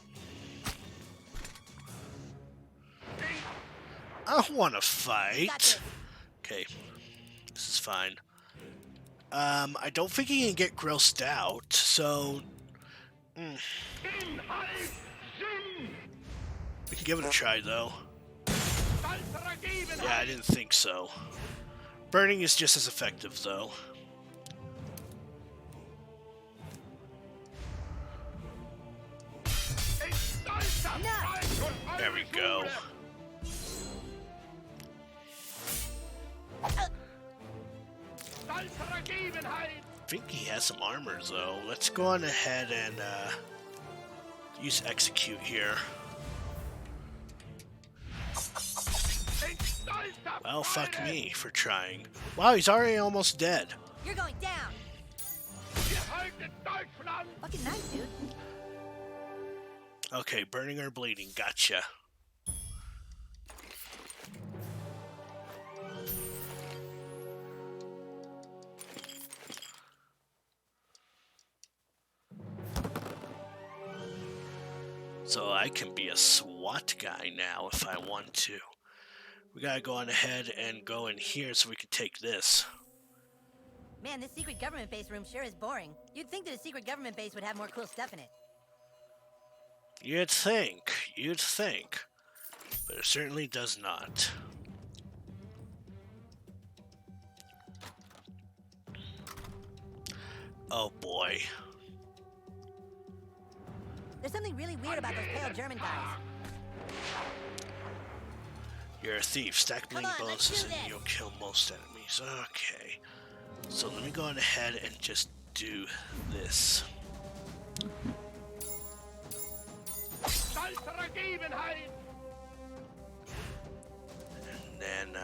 [SPEAKER 1] I don't want to fight. Okay, this is fine. I don't think he can get grossed out, so... We can give it a try, though. Yeah, I didn't think so. Burning is just as effective, though. There we go. I think he has some armor, though. Let's go on ahead and use execute here. Well, fuck me for trying. Wow, he's already almost dead.
[SPEAKER 2] You're going down. Fucking nice, dude.
[SPEAKER 1] Okay, burning or bleeding. Gotcha. So I can be a SWAT guy now if I want to. We gotta go on ahead and go in here so we can take this.
[SPEAKER 2] Man, this secret government base room sure is boring. You'd think that a secret government base would have more cool stuff in it.
[SPEAKER 1] You'd think. But it certainly does not. Oh boy.
[SPEAKER 2] There's something really weird about those pale German guys.
[SPEAKER 1] You're a thief. Stack bleeding bonuses and you'll kill most enemies. Okay. So let me go on ahead and just do this. And then,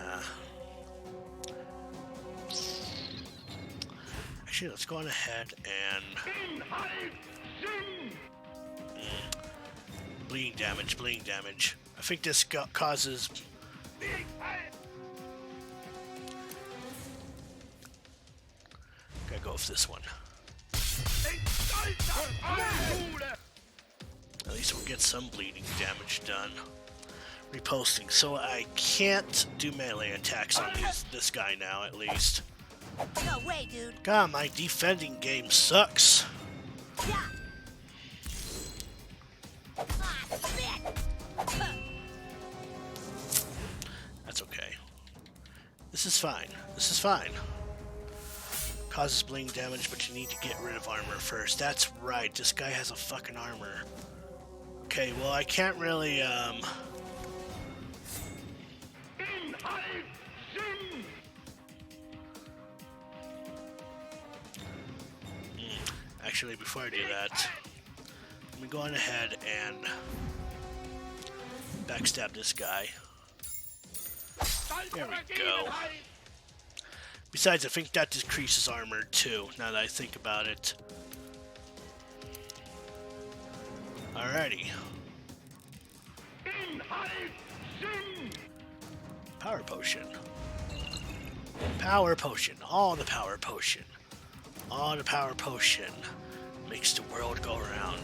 [SPEAKER 1] actually, let's go on ahead and... Bleeding damage. I think this causes... Gotta go with this one. At least we'll get some bleeding damage done. Reposting. So I can't do melee attacks on this guy now, at least.
[SPEAKER 2] No way, dude.
[SPEAKER 1] God, my defending game sucks.
[SPEAKER 2] Yeah.
[SPEAKER 1] That's okay. This is fine. Causes bleeding damage, but you need to get rid of armor first. That's right, this guy has a fucking armor. Okay, well, I can't really, Actually, before I do that, let me go on ahead and backstab this guy. There we go. Besides, I think that decreases armor too, now that I think about it. Alrighty. Power potion. Power potion. All the power potion. All the power potion makes the world go round.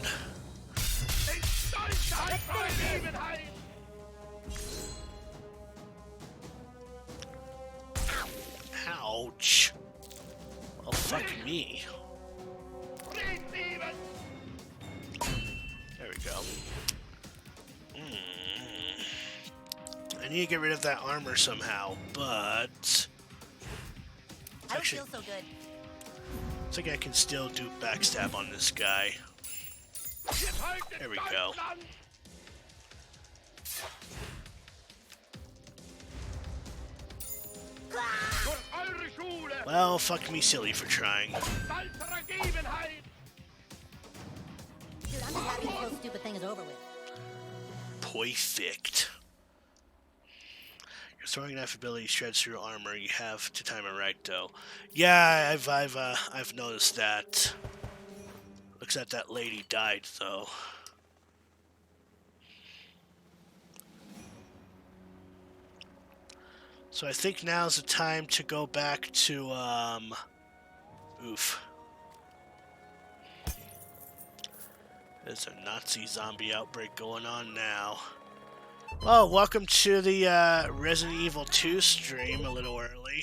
[SPEAKER 1] Ouch. Well, fuck me. There we go. I need to get rid of that armor somehow, but...
[SPEAKER 2] I don't feel so good.
[SPEAKER 1] Looks like I can still do backstab on this guy. There we go. Well, fuck me silly for trying.
[SPEAKER 2] Dude, I'm just happy this whole stupid thing is over with.
[SPEAKER 1] Perfect. Your throwing knife ability shreds through armor. You have to time it right, though. Yeah, I've noticed that. Looks like that lady died, though. So I think now's the time to go back to, oof. There's a Nazi zombie outbreak going on now. Oh, welcome to the Resident Evil 2 stream a little early.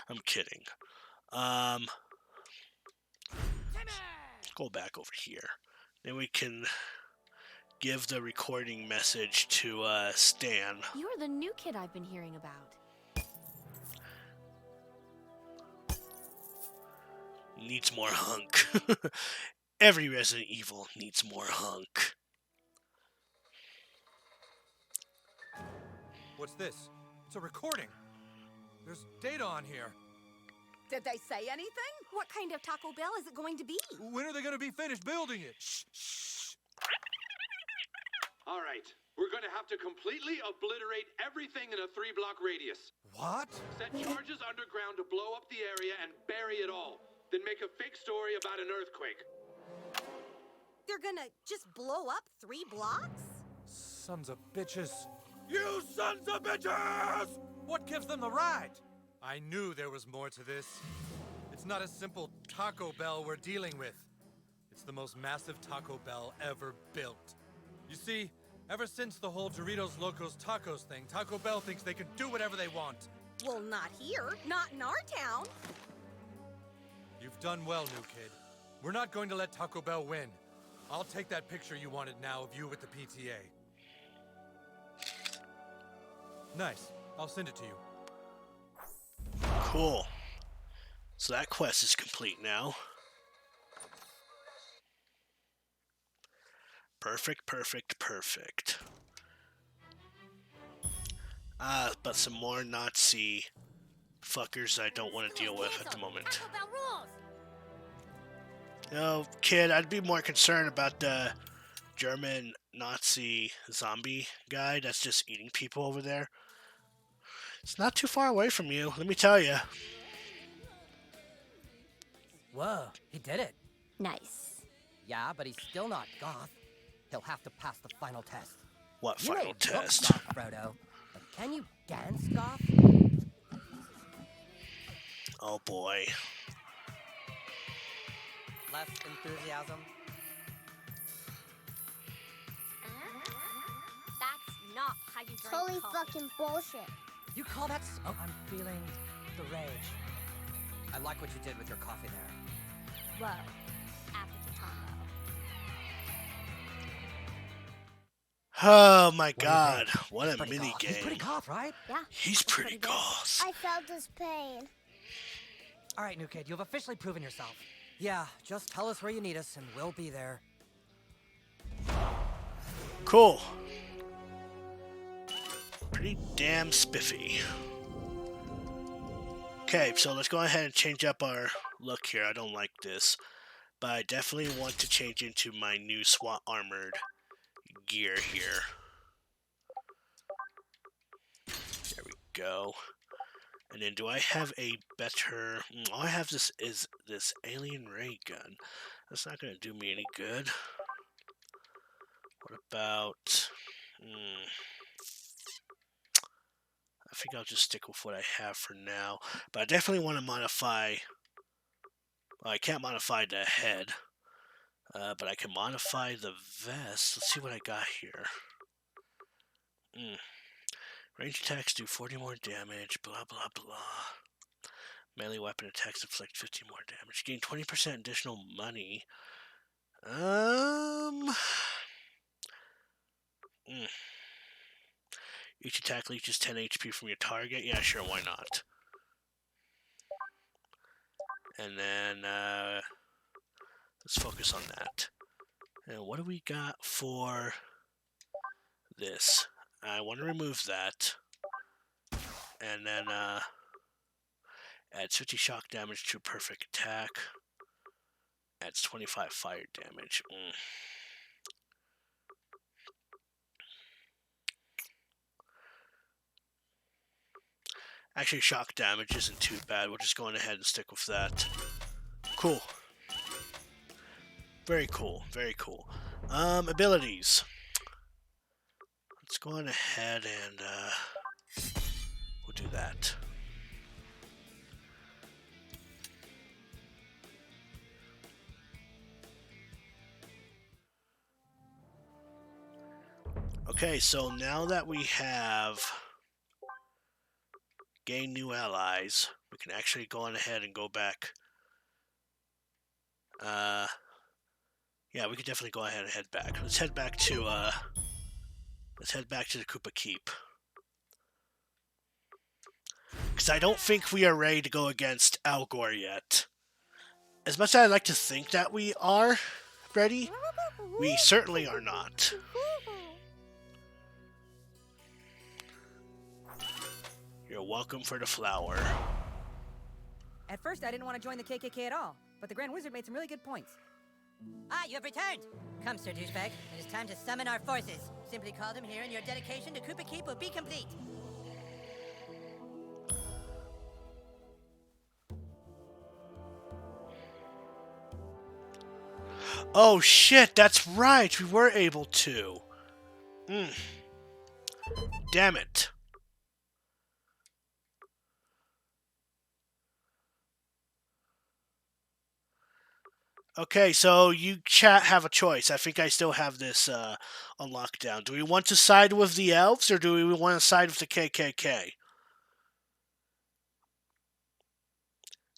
[SPEAKER 1] I'm kidding. Go back over here. Then we can give the recording message to Stan.
[SPEAKER 9] You're the new kid I've been hearing about.
[SPEAKER 1] Needs more hunk. Every Resident Evil needs more hunk.
[SPEAKER 10] What's this? It's a recording. There's data on here.
[SPEAKER 7] Did they say anything?
[SPEAKER 11] What kind of Taco Bell is it going to be?
[SPEAKER 12] When are they going to be finished building it?
[SPEAKER 10] Shh, shh.
[SPEAKER 16] All right, we're going to have to completely obliterate everything in a 3-block radius.
[SPEAKER 10] What?
[SPEAKER 16] Set charges underground to blow up the area and bury it all. Then make a fake story about an earthquake.
[SPEAKER 11] They're gonna just blow up 3 blocks?
[SPEAKER 10] Sons of bitches. You sons of bitches! What gives them the right? I knew there was more to this. It's not a simple Taco Bell we're dealing with. It's the most massive Taco Bell ever built. You see, ever since the whole Doritos Locos Tacos thing, Taco Bell thinks they can do whatever they want.
[SPEAKER 11] Well, not here. Not in our town.
[SPEAKER 10] You've done well, new kid. We're not going to let Taco Bell win. I'll take that picture you wanted now of you with the PTA. Nice. I'll send it to you.
[SPEAKER 1] Cool. So that quest is complete now. Perfect, perfect, perfect. But some more Nazi fuckers I don't want to deal with at the moment. No, kid, I'd be more concerned about the German Nazi zombie guy that's just eating people over there. It's not too far away from you, let me tell you.
[SPEAKER 8] Whoa, he did it.
[SPEAKER 4] Nice.
[SPEAKER 8] Yeah, but he's still not goth. He'll have to pass the final test.
[SPEAKER 1] What
[SPEAKER 8] You may
[SPEAKER 1] final
[SPEAKER 8] look
[SPEAKER 1] test?
[SPEAKER 8] goth, Frodo, but can you dance goth?
[SPEAKER 1] Oh boy.
[SPEAKER 8] Less enthusiasm?
[SPEAKER 4] That's not how you drink Totally fucking bullshit.
[SPEAKER 8] You call that smoke? I'm feeling the rage. I like what you did with your coffee there.
[SPEAKER 4] Whoa. After
[SPEAKER 1] Oh my god, what a mini game.
[SPEAKER 8] He's pretty goth, right?
[SPEAKER 4] Yeah.
[SPEAKER 1] He's pretty goth.
[SPEAKER 4] I felt his pain.
[SPEAKER 8] All right, new kid, you've officially proven yourself. Yeah, just tell us where you need us and we'll be there.
[SPEAKER 1] Cool. Pretty damn spiffy. Okay, so let's go ahead and change up our look here. I don't like this, but I definitely want to change into my new SWAT armored gear here. There we go. And then do I have a better... all I have is this alien ray gun. That's not going to do me any good. What about... I think I'll just stick with what I have for now. But I definitely want to modify... well, I can't modify the head. But I can modify the vest. Let's see what I got here. Range attacks do 40 more damage, blah blah blah. Melee weapon attacks inflict 15 more damage. Gain 20% additional money. Each attack leeches 10 HP from your target. Yeah, sure, why not? And then, let's focus on that. And what do we got for this? I want to remove that. And then, adds 50 shock damage to perfect attack. Adds 25 fire damage. Actually, shock damage isn't too bad. We're just going ahead and stick with that. Cool. Very cool. Very cool. Abilities. Let's go on ahead and we'll do that. Okay, so now that we have gained new allies, we can actually go on ahead and go back. Yeah, we could definitely go ahead and head back. Let's head back to the Koopa Keep. Because I don't think we are ready to go against Al Gore yet. As much as I'd like to think that we are ready, we certainly are not. You're welcome for the flower.
[SPEAKER 2] At first, I didn't want to join the KKK at all, but the Grand Wizard made some really good points. Ah, you have returned! Come, Sir Douchebag. It is time to summon our forces. Simply call them here and your dedication to Koopa Keep will be complete.
[SPEAKER 1] Oh shit, that's right, we were able to. Damn it. Okay, so you chat have a choice. I think I still have this on lockdown. Do we want to side with the elves or do we want to side with the KKK?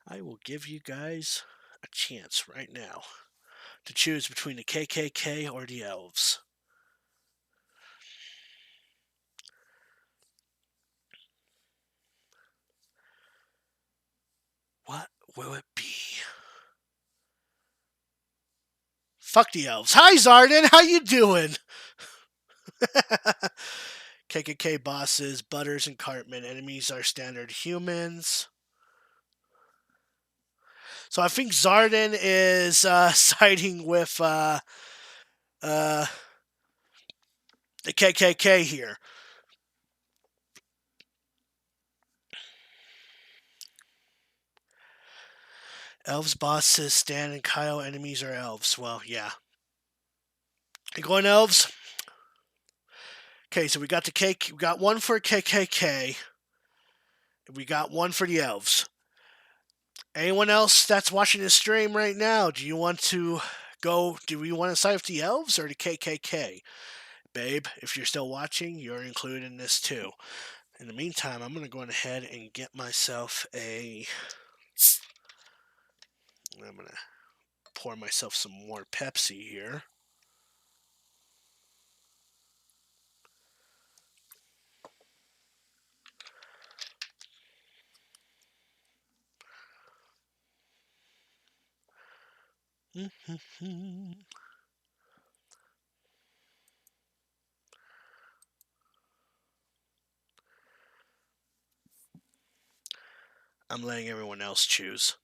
[SPEAKER 1] I will give you guys a chance right now to choose between the KKK or the elves. What will it be? Fuck the elves. Hi, Zardan. How you doing? KKK bosses, Butters and Cartman. Enemies are standard humans. So I think Zardan is siding with the KKK here. Elves bosses, Stan and Kyle. Enemies are elves. Well, yeah. You going elves? Okay, so we got we got one for KKK. We got one for the elves. Anyone else that's watching this stream right now, do you want to go? Do we want to side with the elves or the KKK? Babe, if you're still watching, you're included in this too. In the meantime, I'm going to go ahead and get myself a... I'm going to pour myself some more Pepsi here. I'm letting everyone else choose.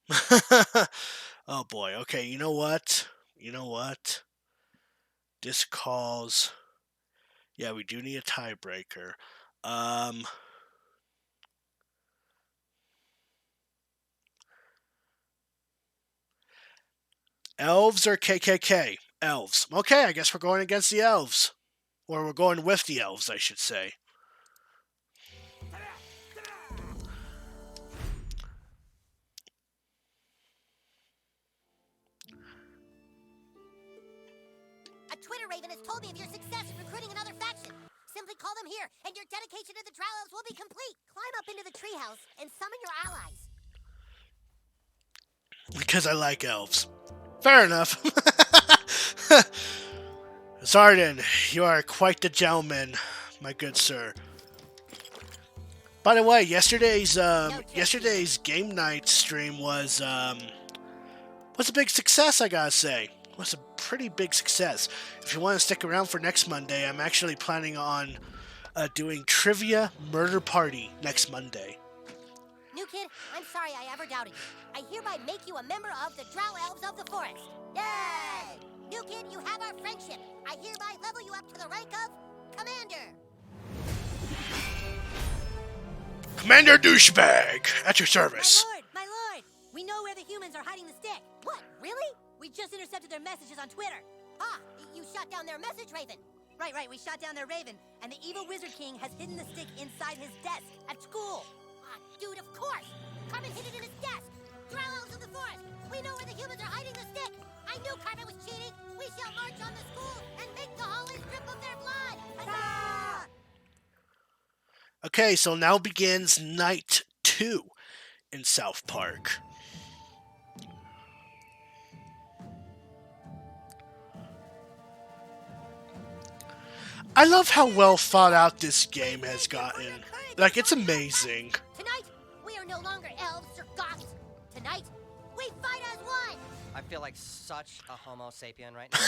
[SPEAKER 1] Oh boy. Okay, you know what? You know what? This calls... Yeah, we do need a tiebreaker. Elves or KKK? Elves. Okay, I guess we're going against the elves. Or we're going with the elves, I should say.
[SPEAKER 4] A Twitter Raven has told me of your success in recruiting another faction. Simply call them here, and your dedication to the Drow Elves will be complete. Climb up into the treehouse and summon your allies.
[SPEAKER 1] Because I like elves. Fair enough. Zardin, you are quite the gentleman, my good sir. By the way, yesterday's game night stream was a big success, I gotta say. It was a pretty big success. If you want to stick around for next Monday, I'm actually planning on doing Trivia Murder Party next Monday.
[SPEAKER 4] New kid, I'm sorry I ever doubted you. I hereby make you a member of the Drow Elves of the Forest. Yay! New kid, you have our friendship. I hereby level you up to the rank of Commander.
[SPEAKER 1] Commander Douchebag, at your service.
[SPEAKER 2] My lord, we know where the humans are hiding the stick.
[SPEAKER 4] What, really?
[SPEAKER 2] We just intercepted their messages on Twitter.
[SPEAKER 4] Ah, you shot down their message, Raven.
[SPEAKER 2] Right, we shot down their Raven, and the evil Wizard King has hidden the stick inside his desk at school.
[SPEAKER 4] Ah, dude, of course. Carmen hid it in his desk. Drow Elves of the Forest, we know where the humans are hiding the stick. I knew Carmen was cheating. We shall march on the school and make the hallways drip of their blood. Huzzah!
[SPEAKER 1] Okay, so now begins Night 2 in South Park. I love how well thought out this game has gotten. Like, it's amazing.
[SPEAKER 4] Tonight, we are no longer elves or goths. Tonight, we fight as one.
[SPEAKER 8] I feel like such a homo sapien right
[SPEAKER 4] now. They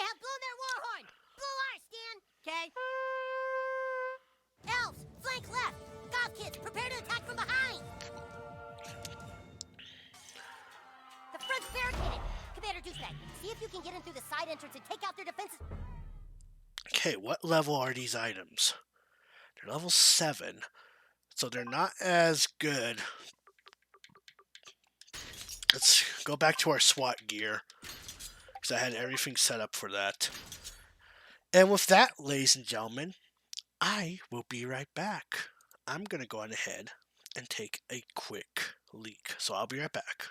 [SPEAKER 4] have blown their war horn. Blow ours, Stan.
[SPEAKER 2] Okay.
[SPEAKER 4] Elves, flank left. Goth kids, prepare to attack from behind. The front's barricaded. Commander Douchebag, see if you can get in through the side entrance and take out their defenses.
[SPEAKER 1] Okay, what level are these items? They're level 7, so they're not as good. Let's go back to our SWAT gear, because I had everything set up for that. And with that, ladies and gentlemen, I will be right back. I'm going to go on ahead and take a quick leak, so I'll be right back.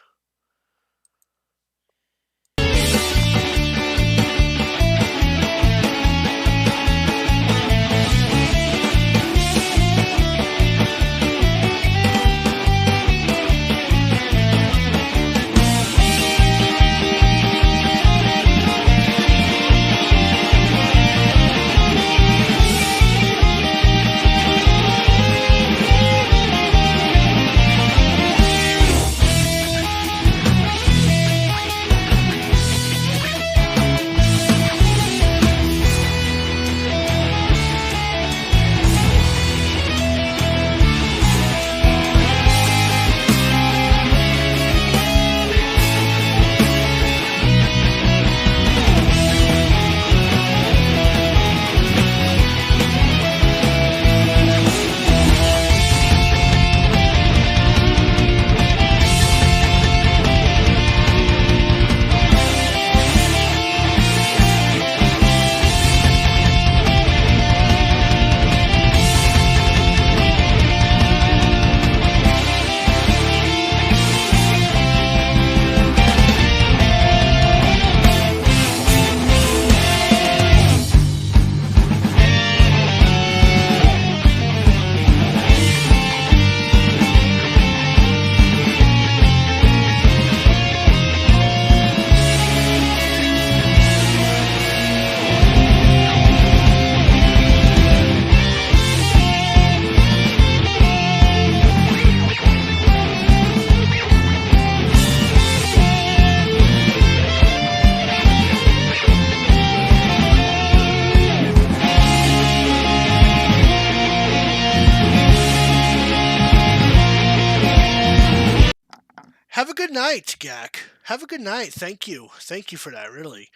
[SPEAKER 1] Have a good night, Gak. Have a good night. Thank you. Thank you for that, really.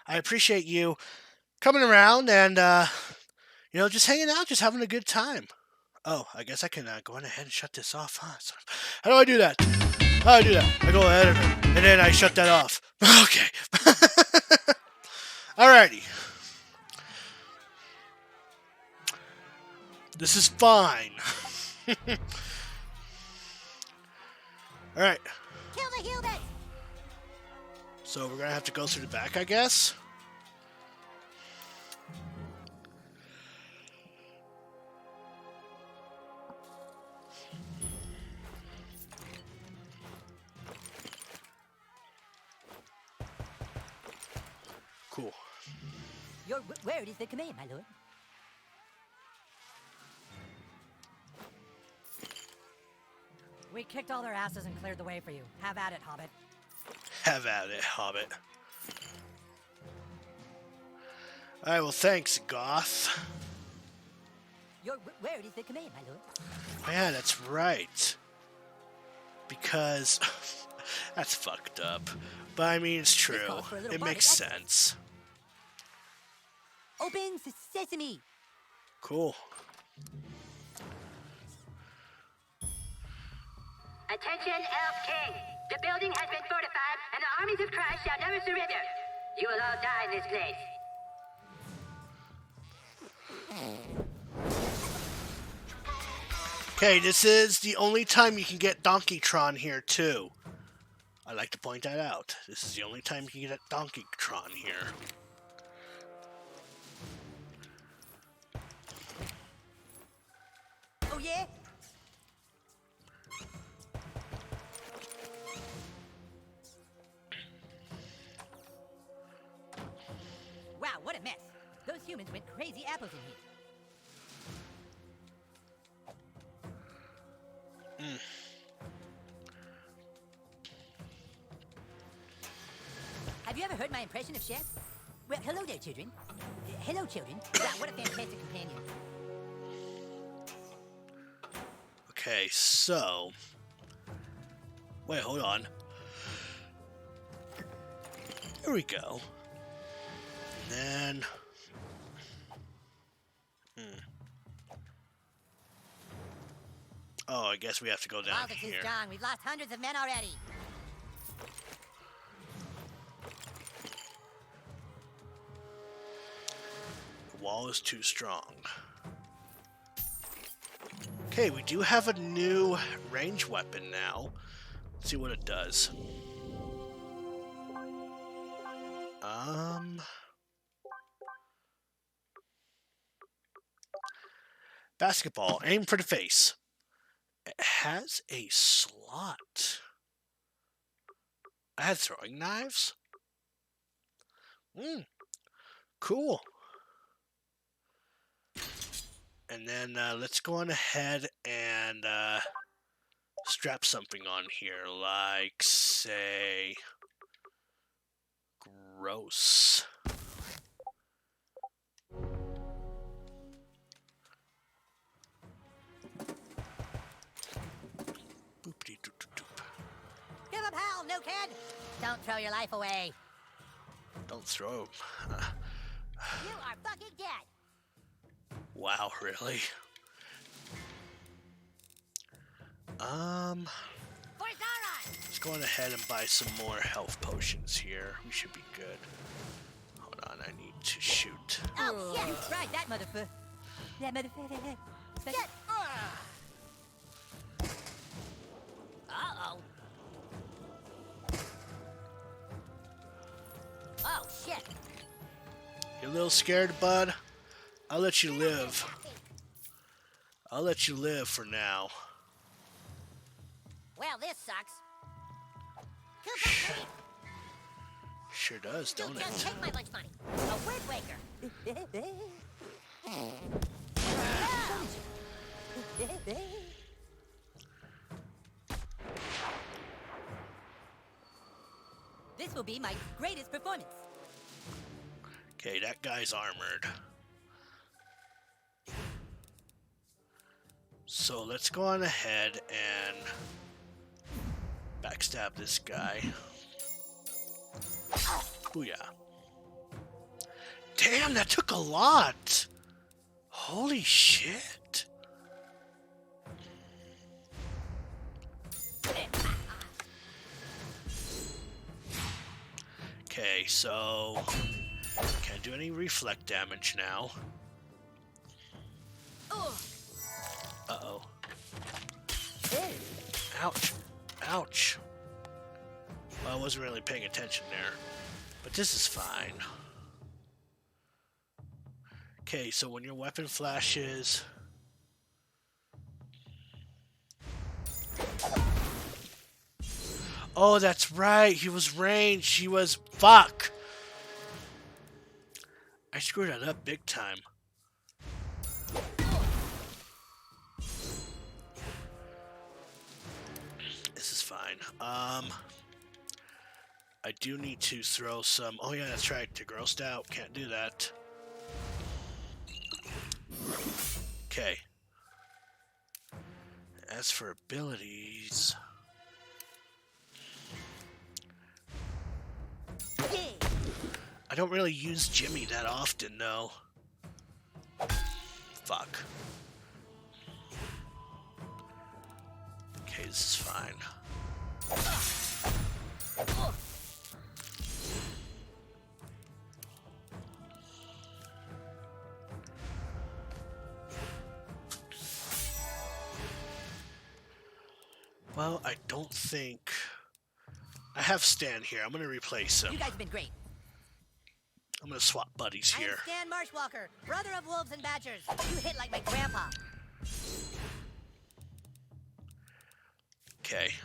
[SPEAKER 1] I appreciate you coming around and, just hanging out, just having a good time. Oh, I guess I can go on ahead and shut this off, huh? How do I do that? How do I do that? I go editor, and then I shut that off. Okay. Alrighty. This is fine. Alright.
[SPEAKER 4] Kill the humans!
[SPEAKER 1] So we're gonna have to go through the back, I guess. Cool.
[SPEAKER 2] Your word is the command, my lord.
[SPEAKER 17] We kicked all their asses and cleared the way for you. Have at it, Hobbit.
[SPEAKER 1] Have at it, Hobbit. Alright, well, thanks, Goth.
[SPEAKER 2] Your word is the command, my lord.
[SPEAKER 1] Oh, yeah, that's right. Because that's fucked up. But I mean, it's true. It makes sense.
[SPEAKER 2] Open sesame.
[SPEAKER 1] Cool.
[SPEAKER 18] Attention, Elf King. The building has been fortified, and the armies of Christ shall never surrender. You will all die in this place.
[SPEAKER 1] Okay, this is the only time you can get Donkeytron here, too. I'd like to point that out. This is the only time you can get Donkeytron here.
[SPEAKER 2] Oh, yeah? Wow, what a mess. Those humans went crazy apples in here. Have you ever heard my impression of Chef? Well, hello there, children. Hello, children. Wow, what a fantastic companion.
[SPEAKER 1] Okay, so... Wait, hold on. Here we go. And then... Oh, I guess we have to go down
[SPEAKER 2] Waltz is
[SPEAKER 1] here.
[SPEAKER 2] strong. We've lost hundreds of men already.
[SPEAKER 1] The wall is too strong. Okay, we do have a new range weapon now. Let's see what it does. Basketball. Aim for the face. It has a slot. I had throwing knives? Cool. And then let's go on ahead and strap something on here, like, say, gross.
[SPEAKER 2] Give up hell, new kid! Don't throw your life away.
[SPEAKER 1] Don't throw 'em.
[SPEAKER 4] You are fucking dead!
[SPEAKER 1] Wow, really? Let's go on ahead and buy some more health potions here. We should be good. Hold on, I need to shoot.
[SPEAKER 2] Oh, shit! You tried that, motherfucker. That motherfucker. Shit! Uh-oh. Oh, shit.
[SPEAKER 1] You're a little scared, bud? I'll let you live. I'll let you live for now.
[SPEAKER 4] Well, this sucks.
[SPEAKER 1] Sure does, don't
[SPEAKER 4] Just
[SPEAKER 1] it?
[SPEAKER 4] take my lunch money. A wind waker.
[SPEAKER 2] This will be my greatest performance.
[SPEAKER 1] Okay, that guy's armored. So let's go on ahead and backstab this guy. Booyah. Damn, that took a lot. Holy shit. Okay, so can't do any reflect damage now. Uh-oh. Ouch. Ouch. Well, I wasn't really paying attention there. But this is fine. Okay, so when your weapon flashes... Oh, that's right. He was ranged. He was... Fuck! I screwed that up big time. This is fine. I do need to throw some... Oh yeah, that's right. To grossed out. Can't do that. Okay. As for abilities... I don't really use Jimmy that often, though. Fuck. Okay, this is fine. Well, I don't think... I have Stan here. I'm going to replace him.
[SPEAKER 2] You guys have been great.
[SPEAKER 1] I'm going to swap buddies
[SPEAKER 2] I
[SPEAKER 1] here.
[SPEAKER 2] am Stan Marshwalker, brother of wolves and badgers. You hit like my grandpa.
[SPEAKER 1] Okay.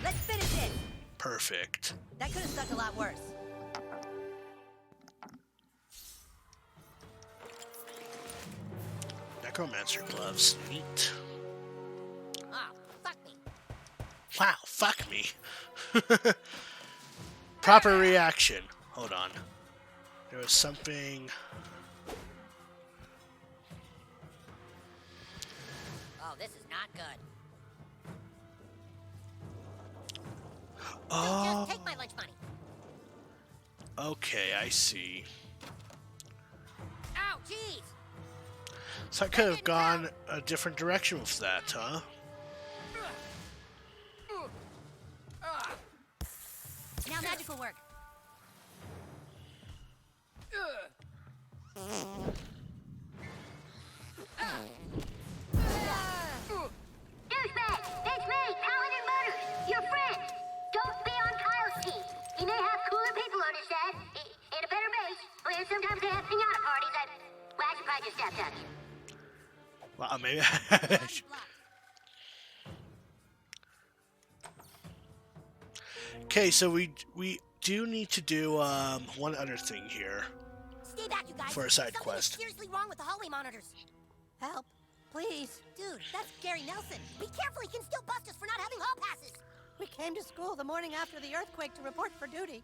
[SPEAKER 2] Let's finish it.
[SPEAKER 1] Perfect.
[SPEAKER 2] That could have stuck a lot worse.
[SPEAKER 1] Necromancer gloves. Neat.
[SPEAKER 2] Ah, fuck me.
[SPEAKER 1] Wow, fuck me. Proper reaction. Hold on. There was something...
[SPEAKER 2] Oh, this is not good.
[SPEAKER 1] Oh.
[SPEAKER 2] Just take my lunch money.
[SPEAKER 1] Okay, I see.
[SPEAKER 2] Ow, jeez.
[SPEAKER 1] So I could have gone a different direction with that, huh?
[SPEAKER 2] Now magic will work.
[SPEAKER 18] Douchebag, it's me, Paladin Motors, your friend. Don't be on Kyle's team. He may have cooler people on his side, and a better base, or sometimes they have pinata parties at... Well, I should probably just stop talking.
[SPEAKER 1] Well, maybe I should... Okay, so we do need to do one other thing here.
[SPEAKER 4] Stay back, you guys.
[SPEAKER 1] For a side
[SPEAKER 4] Something
[SPEAKER 1] quest.
[SPEAKER 4] is seriously wrong with the hallway monitors.
[SPEAKER 2] Help, please.
[SPEAKER 4] Dude, that's Gary Nelson. Be careful, he can still bust us for not having hall passes.
[SPEAKER 2] We came to school the morning after the earthquake to report for duty.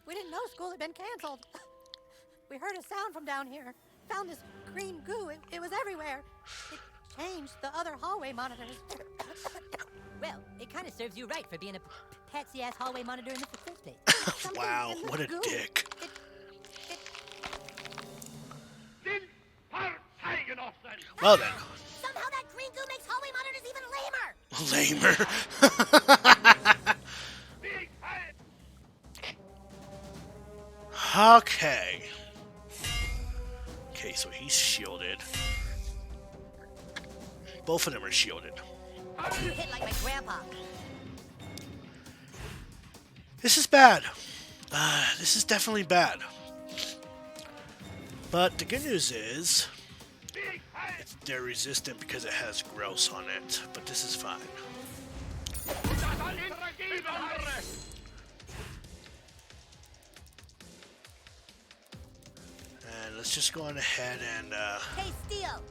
[SPEAKER 2] We didn't know school had been canceled. We heard a sound from down here. Found this green goo. It was everywhere. It changed the other hallway monitors. Well, it kind of serves you right for being a patsy-ass hallway monitor in the first place.
[SPEAKER 1] Wow, what a dick. Well then.
[SPEAKER 4] Somehow that green goo makes hallway monitors even lamer.
[SPEAKER 1] Lamer. Okay. Okay, so he's shielded. Both of them are shielded.
[SPEAKER 2] You hit like my grandpa.
[SPEAKER 1] This is bad. This is definitely bad. But the good news is they're resistant because it has gross on it. But this is fine. And let's just go on ahead and
[SPEAKER 4] Hey, Steel.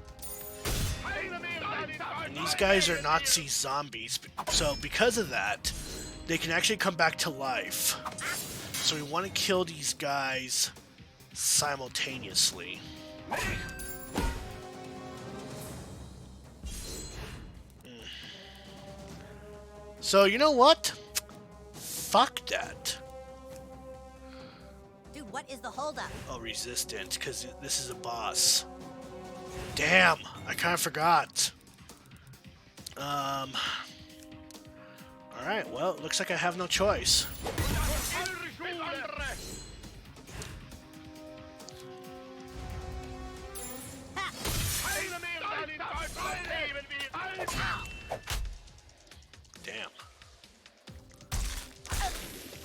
[SPEAKER 1] and these guys are Nazi zombies, so because of that, they can actually come back to life. So we want to kill these guys simultaneously. So you know what? Fuck that.
[SPEAKER 2] Dude, What is the holdup?
[SPEAKER 1] Oh, resistant, because this is a boss. Damn, I kind of forgot. Alright, well, it looks like I have no choice. Damn.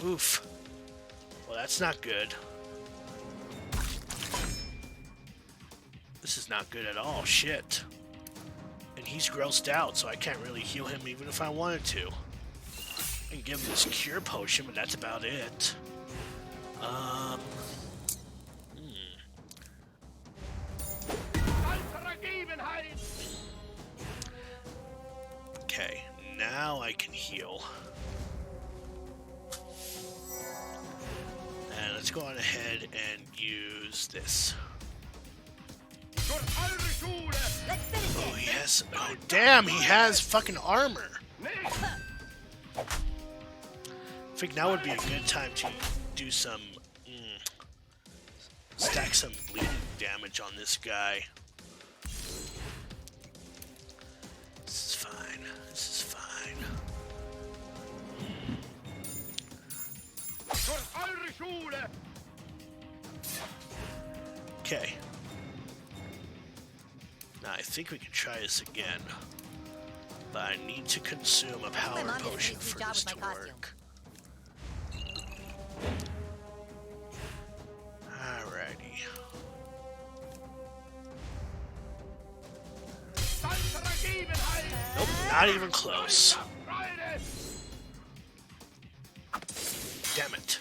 [SPEAKER 1] Oof. Well, that's not good. This is not good at all. Shit. And he's grossed out, so I can't really heal him even if I wanted to. I can give him this cure potion, but that's about it. Okay, now I can heal. And let's go on ahead and use this. Oh, yes. Oh, damn, he has fucking armor. I think now would be a good time to do some... stack some bleeding damage on this guy. This is fine. This is fine. Okay. Now I think we can try this again. But I need to consume a power potion for this to work. Alrighty. Nope, not even close. Damn it.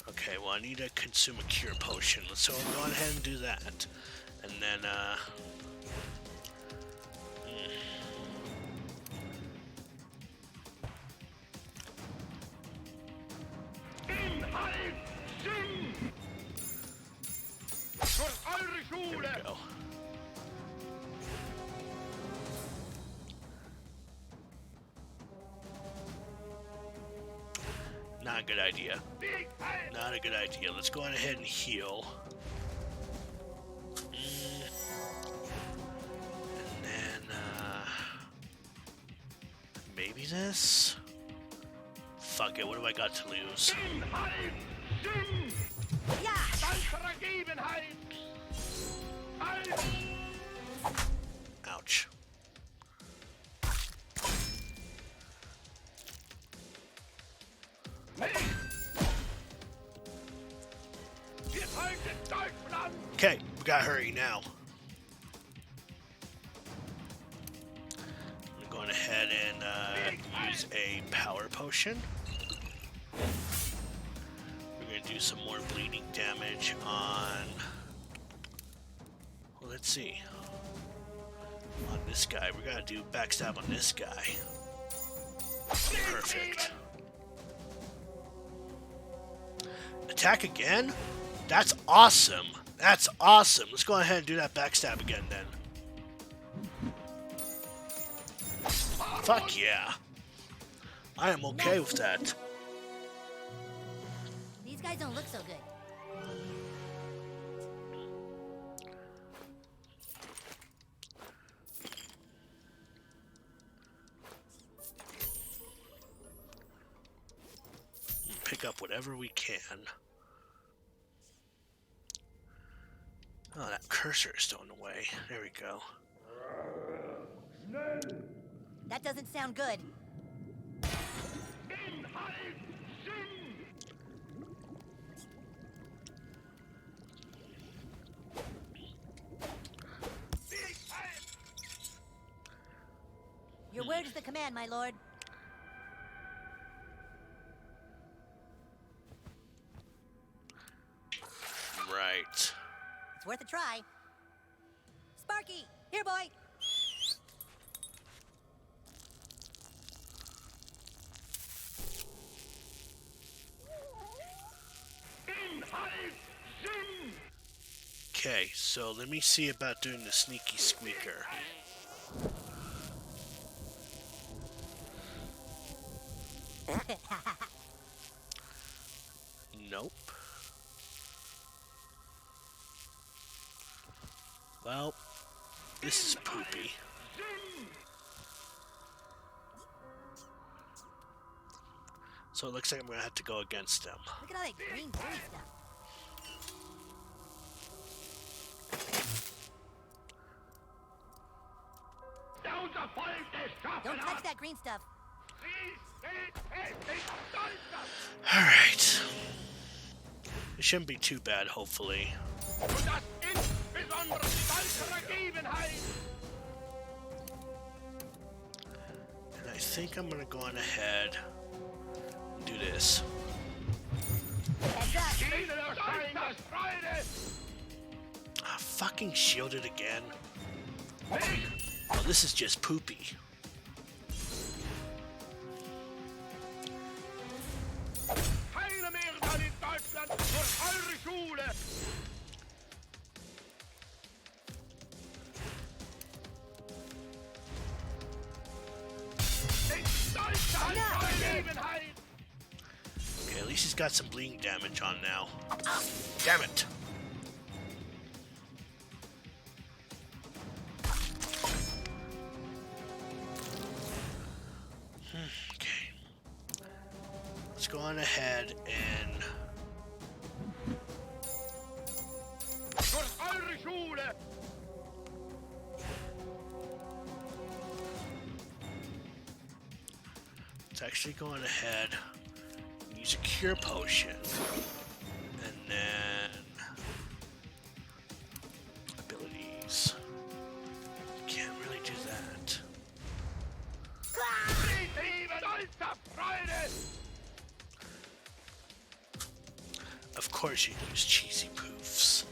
[SPEAKER 1] Okay, well I need to consume a cure potion, so I'll go ahead and do that. And then, Here we go. Not a good idea. Not a good idea. Let's go on ahead and heal. And then, maybe this? Fuck it, what do I got to lose? Ouch. Okay, we gotta hurry now. I'm going ahead and use a power potion. We're gonna do some more bleeding damage on... Well, let's see. On this guy, we gotta do backstab on this guy. Perfect. Attack again? That's awesome. That's awesome. Let's go ahead and do that backstab again then. Fuck yeah. I am okay with that.
[SPEAKER 4] These guys don't look so good.
[SPEAKER 1] Pick up whatever we can. Oh, that cursor is still in the way. There we go.
[SPEAKER 2] That doesn't sound good. Your word is the command, my lord.
[SPEAKER 1] Right.
[SPEAKER 2] It's worth a try. Sparky, here, boy.
[SPEAKER 1] Okay, so let me see about doing the sneaky squeaker. Nope. Well, this is poopy. So it looks like I'm gonna have to go against them.
[SPEAKER 2] Look at all that green gooey stuff. Don't touch that green stuff.
[SPEAKER 1] Alright. It shouldn't be too bad, hopefully. And I think I'm gonna go on ahead and do this. Ah, fucking shielded again. Oh, this is just poopy. Okay, at least he's got some bleeding damage on now. Damn it! Okay. Let's go on ahead and... Let's actually go on ahead and use a cure potion. And then... abilities. Can't really do that. Of course you use cheesy poofs.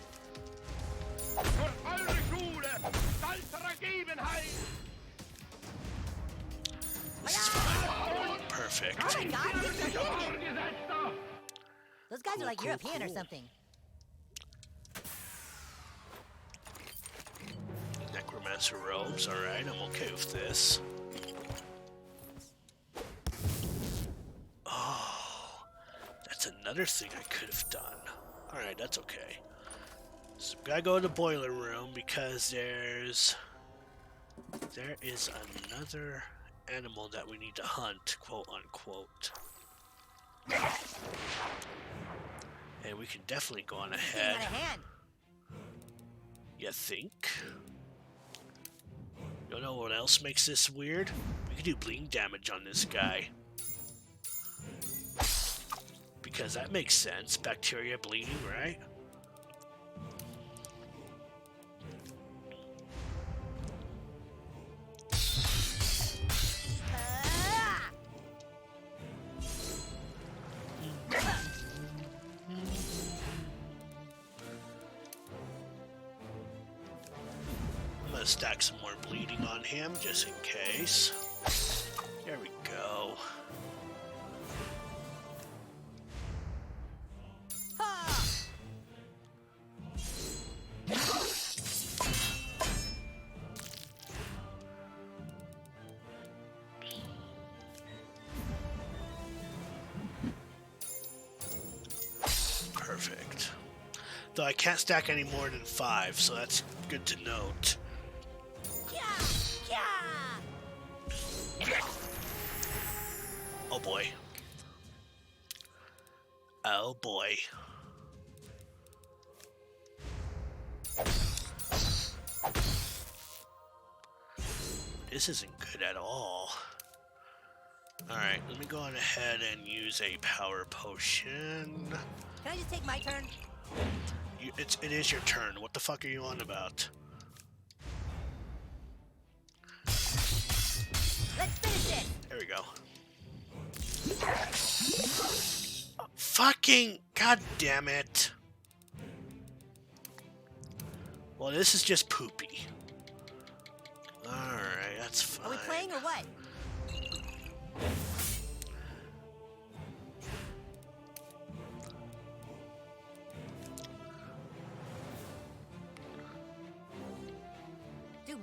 [SPEAKER 1] This is fine. Perfect.
[SPEAKER 2] Oh my god, these are huge. Those guys are like
[SPEAKER 1] Cool,
[SPEAKER 2] European or
[SPEAKER 1] cool.
[SPEAKER 2] something.
[SPEAKER 1] Necromancer robes, alright, I'm okay with this. Oh, that's another thing I could have done. Alright, that's okay. So we gotta go to the boiler room because there is another animal that we need to hunt, quote unquote. And we can definitely go on ahead. You think? You know what else makes this weird? We can do bleeding damage on this guy. Because that makes sense. Bacteria bleeding, right? I'm gonna stack some more bleeding on him just in case. There we go. Perfect. Though I can't stack any more than 5, so that's good to note. Oh boy. Oh boy. This isn't good at all. Alright, let me go on ahead and use a power potion.
[SPEAKER 2] Can I just take my turn?
[SPEAKER 1] It is your turn. What the fuck are you on about?
[SPEAKER 2] Let's finish it!
[SPEAKER 1] There we go. Fucking god damn it. Well, this is just poopy. Alright, that's fine.
[SPEAKER 2] Are we playing or what?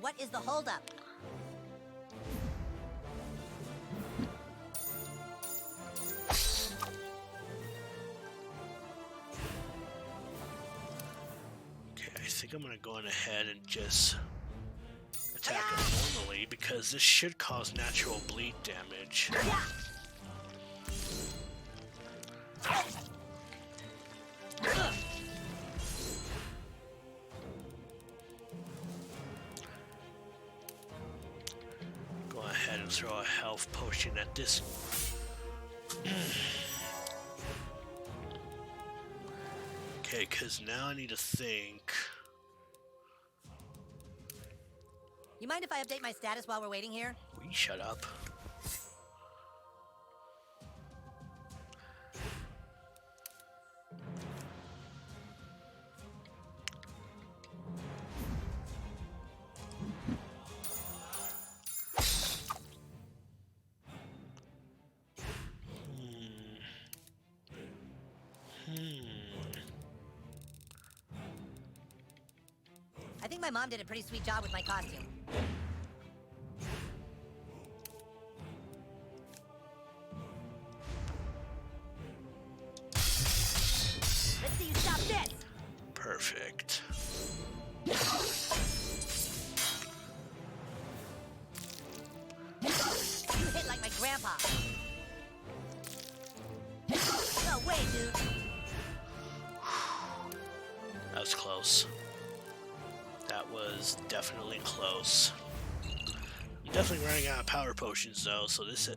[SPEAKER 2] what is the holdup?
[SPEAKER 1] Okay, I think I'm gonna go on ahead and just attack him normally because this should cause natural bleed damage. Go ahead and throw a health potion at this. Okay, because now I need to think.
[SPEAKER 2] You mind if I update my status while we're waiting here?
[SPEAKER 1] Will you shut up?
[SPEAKER 2] I think my mom did a pretty sweet job with my costume. Let's see you stop this!
[SPEAKER 1] Perfect.
[SPEAKER 2] You hit like my grandpa. No way, dude.
[SPEAKER 1] That was close. That was definitely close. I'm definitely running out of power potions though, so this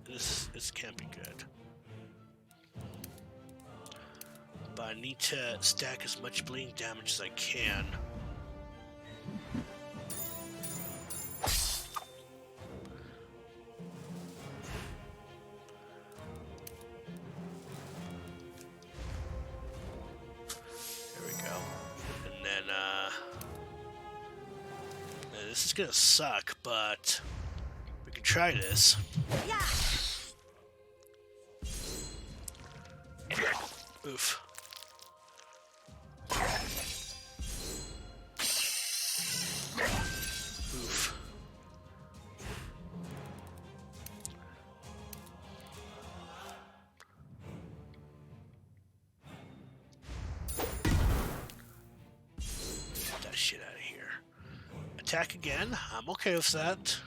[SPEAKER 1] can't be good. But I need to stack as much bleeding damage as I can. There we go. And then this is gonna suck, but we can try this. Oof. Oof. Get that shit out of here. Attack again. I'm okay with that.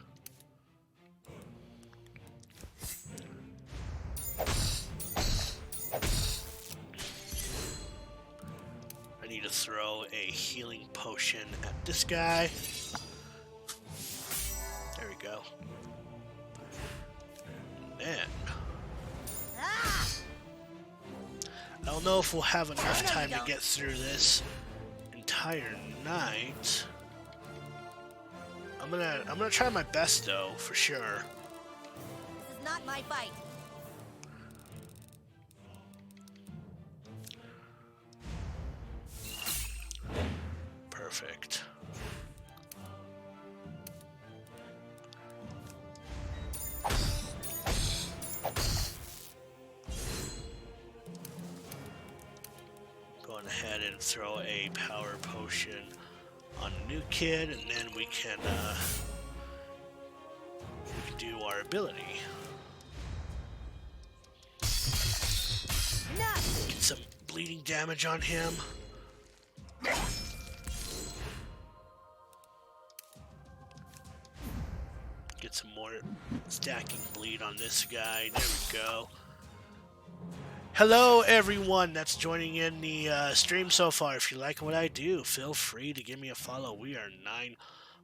[SPEAKER 1] I need to throw a healing potion at this guy. There we go. And then I don't know if we'll have enough time to get through this entire night. I'm gonna try my best though, for sure.
[SPEAKER 2] This is not my fight.
[SPEAKER 1] Perfect. Going ahead and throw a power potion on a new kid, and then we can do our ability. Get some bleeding damage on him. Get some more stacking bleed on this guy. There we go. Hello everyone that's joining in the stream so far. If you like what I do, feel free to give me a follow. We are 9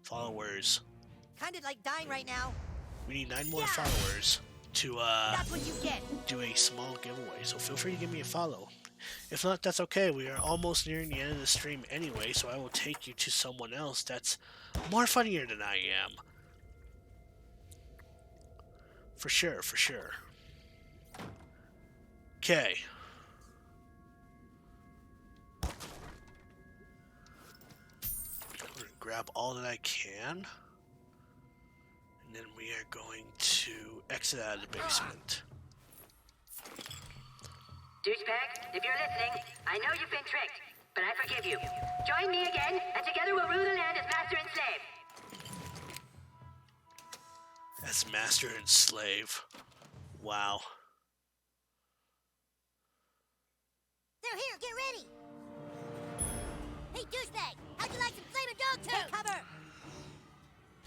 [SPEAKER 1] followers.
[SPEAKER 2] Kinda like dying right now.
[SPEAKER 1] We need 9 more followers to
[SPEAKER 2] That's what you get.
[SPEAKER 1] do a small giveaway. So feel free to give me a follow. If not, that's okay. We are almost nearing the end of the stream anyway, so I will take you to someone else that's more funnier than I am. For sure, for sure. Okay. I'm gonna grab all that I can. And then we are going to exit out of the basement.
[SPEAKER 18] Douchebag, if you're listening, I know you've been tricked, but I forgive you. Join me again, and together we'll rule the land as master and slave.
[SPEAKER 1] as master and slave. Wow.
[SPEAKER 4] They're here. Get ready. Hey, douchebag! How'd you like some flaming dog turd?
[SPEAKER 2] Take cover!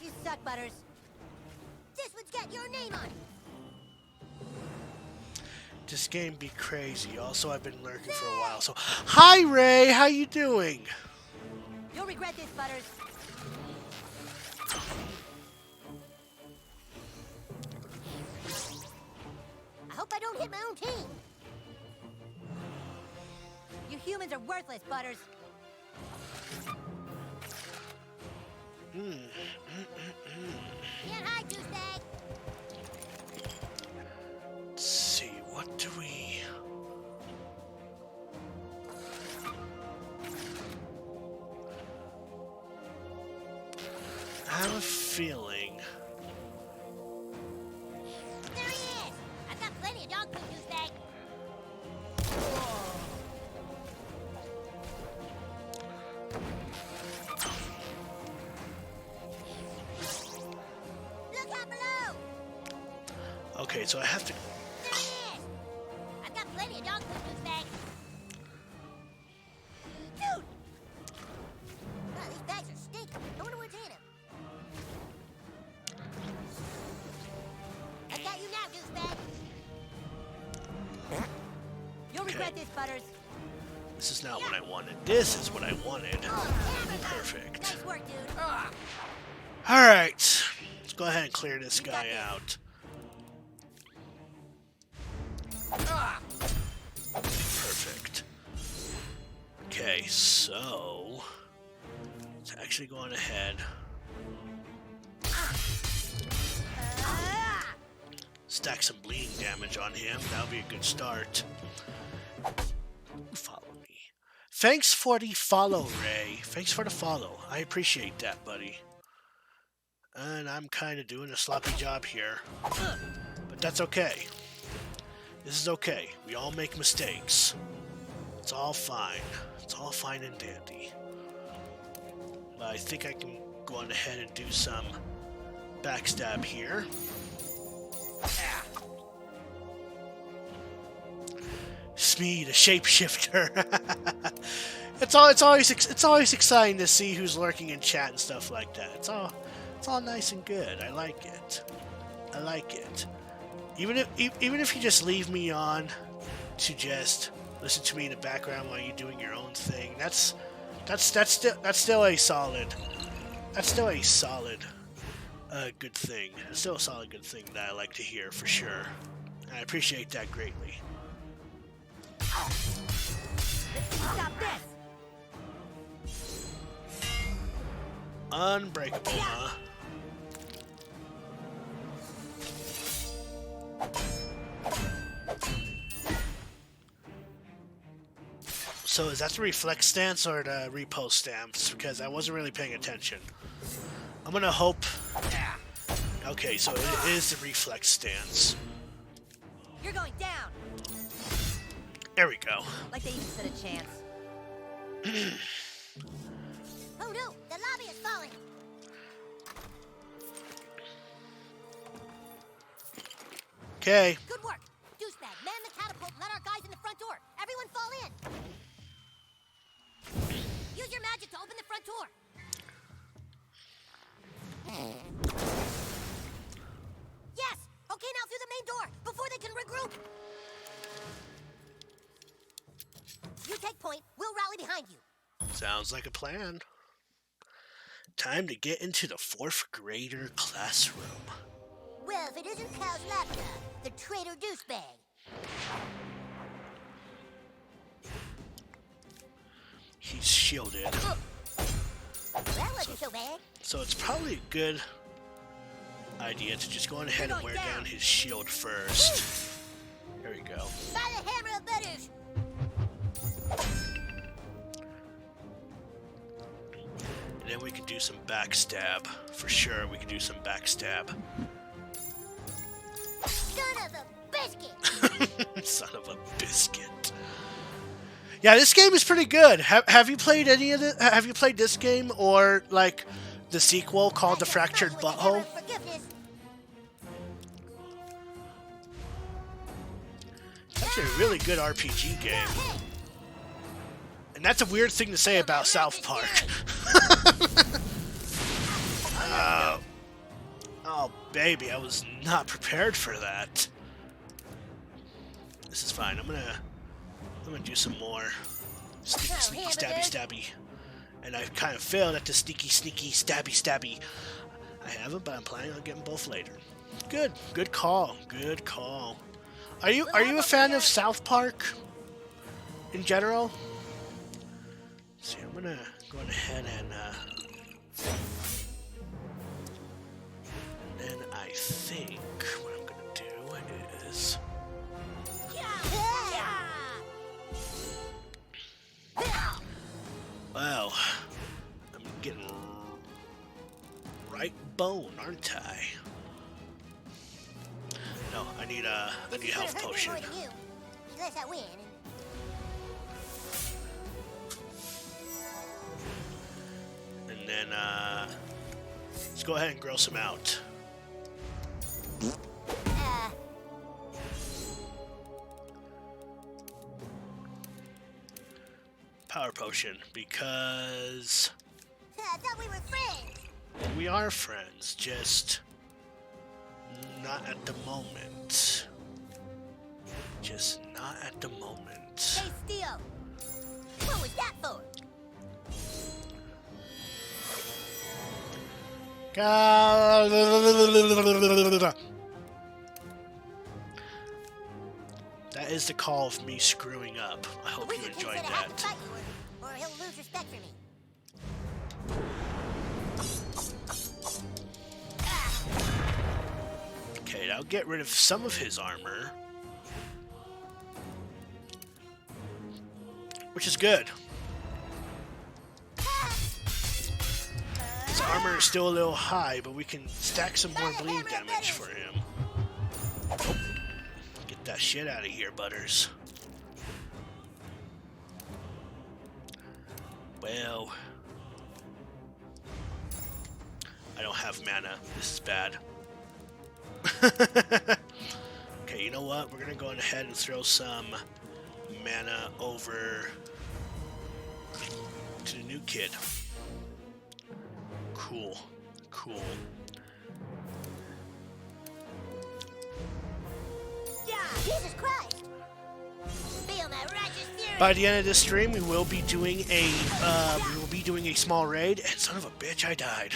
[SPEAKER 2] You suck, Butters.
[SPEAKER 4] This one's got your name on it.
[SPEAKER 1] This game be crazy. Also, I've been lurking for a while. So, hi Ray, how you doing?
[SPEAKER 2] You'll regret this, Butters.
[SPEAKER 4] I hope I don't hit my own team.
[SPEAKER 2] You humans are worthless, Butters.
[SPEAKER 4] Can't hide, douchebag.
[SPEAKER 1] Let's see, what do we... I have a feeling...
[SPEAKER 4] There he is! I've got plenty of dog poop, douchebag. Look out below!
[SPEAKER 1] Okay, so I have to...
[SPEAKER 4] There he is! I've got plenty of dog poop, douchebag. Dude! Wow, these bags are stinking. I wonder what's in them. I got you now, douchebag.
[SPEAKER 2] You'll regret this, Butters.
[SPEAKER 1] This is not what I wanted. This is what I wanted. Perfect.
[SPEAKER 4] Nice work, dude.
[SPEAKER 1] Alright. Let's go ahead and clear this guy out. Perfect. Okay, so... let's actually go on ahead. Stack some bleeding damage on him. That'll be a good start. Follow me. Thanks for the follow, Ray. Thanks for the follow. I appreciate that, buddy. And I'm kind of doing a sloppy job here. But that's okay. This is okay. We all make mistakes. It's all fine. It's all fine and dandy. But I think I can go on ahead and do some backstab here. Smee, the shapeshifter. It's always exciting to see who's lurking in chat and stuff like that. It's all nice and good. I like it. I like it. Even if you just leave me on to just listen to me in the background while you're doing your own thing, that's still a solid good thing. It's still a solid good thing that I like to hear for sure. I appreciate that greatly.
[SPEAKER 2] Stop this!
[SPEAKER 1] Unbreakable, huh? So is that the reflex stance or the repost stance? Because I wasn't really paying attention. I'm gonna hope... Okay, so it is the reflex stance.
[SPEAKER 2] You're going down!
[SPEAKER 1] There we go.
[SPEAKER 2] Like they even stood a chance.
[SPEAKER 4] Oh no, the lobby is falling.
[SPEAKER 1] Okay.
[SPEAKER 4] Good work. Douchebag, man the catapult and let our guys in the front door. Everyone fall in. Use your magic to open the front door. Yes! Okay, now through the main door, before they can regroup. You take point, we'll rally behind you.
[SPEAKER 1] Sounds like a plan. Time to get into the 4th grader classroom.
[SPEAKER 4] Well, if it isn't Cal's laptop, the traitor douchebag.
[SPEAKER 1] He's shielded.
[SPEAKER 4] That wasn't so bad.
[SPEAKER 1] So it's probably a good idea to just go on ahead and wear down his shield first. There we go.
[SPEAKER 4] By the hammer of Butters.
[SPEAKER 1] And then we can do some backstab. For sure, we can do some backstab.
[SPEAKER 4] Son of a biscuit.
[SPEAKER 1] Son of a biscuit. Yeah, this game is pretty good. Have you played any of the? Have you played this game or like the sequel called The Fractured Butthole? It's a really good RPG game. And that's a weird thing to say about South Park. Oh, baby, I was not prepared for that. This is fine. I'm gonna do some more sneaky, stabby, stabby. And I kind of failed at the sneaky, stabby, stabby. I haven't, but I'm planning on getting both later. Good call. Good call. Are you a fan of South Park in general? Let's see, I'm gonna go ahead and then I think what I'm gonna do is wow, I'm getting right bone, aren't I? No, I need a health potion.
[SPEAKER 4] Unless I win.
[SPEAKER 1] And then let's go ahead and gross him out. Power potion, because
[SPEAKER 4] I thought we were friends.
[SPEAKER 1] we are friends, just not at the moment. Just not at the moment.
[SPEAKER 4] Stay still. What was that for?
[SPEAKER 1] That is the call of me screwing up. I hope you enjoyed that.
[SPEAKER 4] Or he'll lose respect for me.
[SPEAKER 1] Okay, I'll get rid of some of his armor. Which is good. His armor is still a little high, but we can stack some more bleed damage for him. Oh, get that shit out of here, Butters. Well, I don't have mana. This is bad. Okay, you know what? We're gonna go ahead and throw some mana over to the new kid. Cool.
[SPEAKER 4] Yeah, Jesus Christ! Feel my righteous fury.
[SPEAKER 1] By the end of this stream, we will be doing a small raid, and son of a bitch, I died.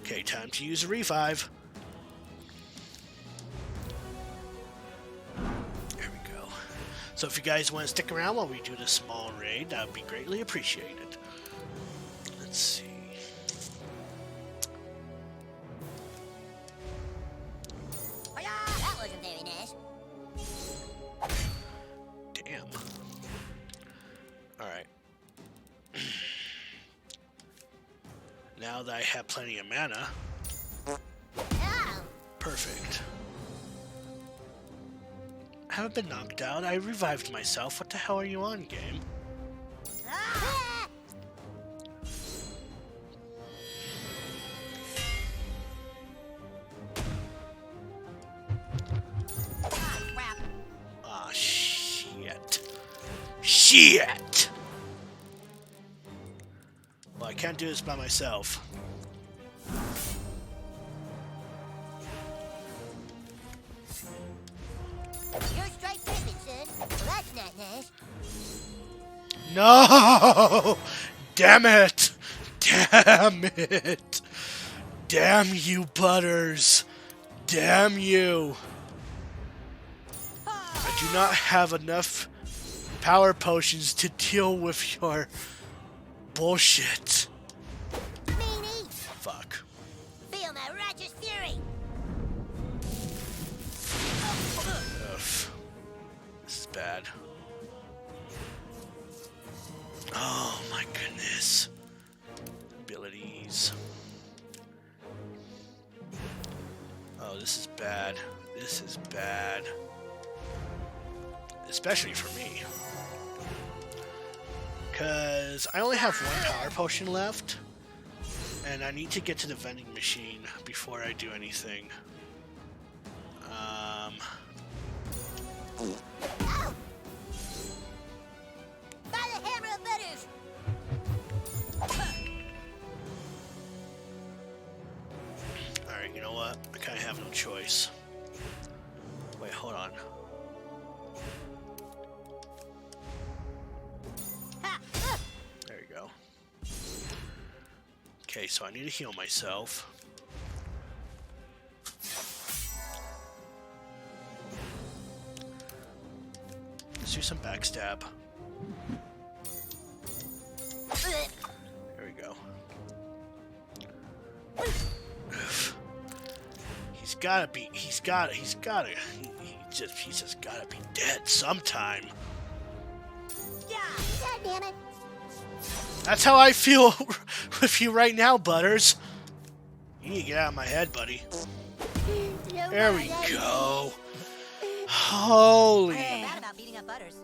[SPEAKER 1] Okay, time to use a revive. There we go. So if you guys want to stick around while we do this small raid, that would be greatly appreciated. Let's see.
[SPEAKER 4] That wasn't very nice.
[SPEAKER 1] Damn. Alright. Now that I have plenty of mana. Perfect. I haven't been knocked out. I revived myself. What the hell are you on, game? Ah, shit. Shit! Well, I can't do this by myself.
[SPEAKER 4] You're straight tripping, son. Well, that's not nice.
[SPEAKER 1] No! Damn it! Damn it! Damn you, Butters! Damn you! I do not have enough power potions to deal with your bullshit.
[SPEAKER 4] Meanie!
[SPEAKER 1] Fuck.
[SPEAKER 4] Feel my righteous fury!
[SPEAKER 1] Ugh. This is bad. Oh my goodness. Abilities. Oh, this is bad. This is bad. Especially for me. Because I only have one power potion left. And I need to get to the vending machine before I do anything.
[SPEAKER 4] Ow! By the hammer of letters!
[SPEAKER 1] Alright, you know what? I kind of have no choice. Wait, hold on. There you go. Okay, so I need to heal myself. Let's do some backstab. There we go. He's just gotta be dead sometime.
[SPEAKER 4] Yeah, damn it.
[SPEAKER 1] That's how I feel with you right now, Butters. You need to get out of my head, buddy. There we go. Holy.
[SPEAKER 2] Bad about beating up Butters.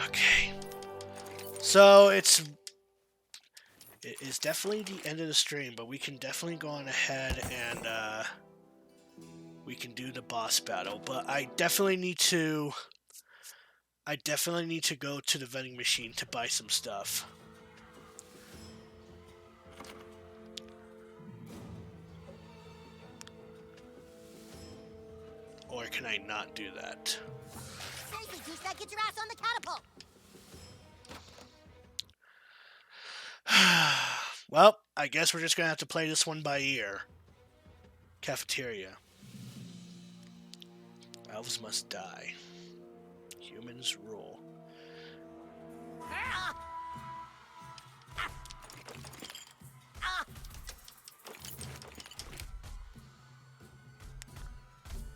[SPEAKER 1] Okay. So it is definitely the end of the stream, but we can definitely go on ahead and we can do the boss battle. But I definitely need to go to the vending machine to buy some stuff. Or can I not do that?
[SPEAKER 4] Seriously, douchebag, get your ass on the catapult!
[SPEAKER 1] Well, I guess we're just gonna have to play this one by ear. Cafeteria. Elves must die. Humans rule.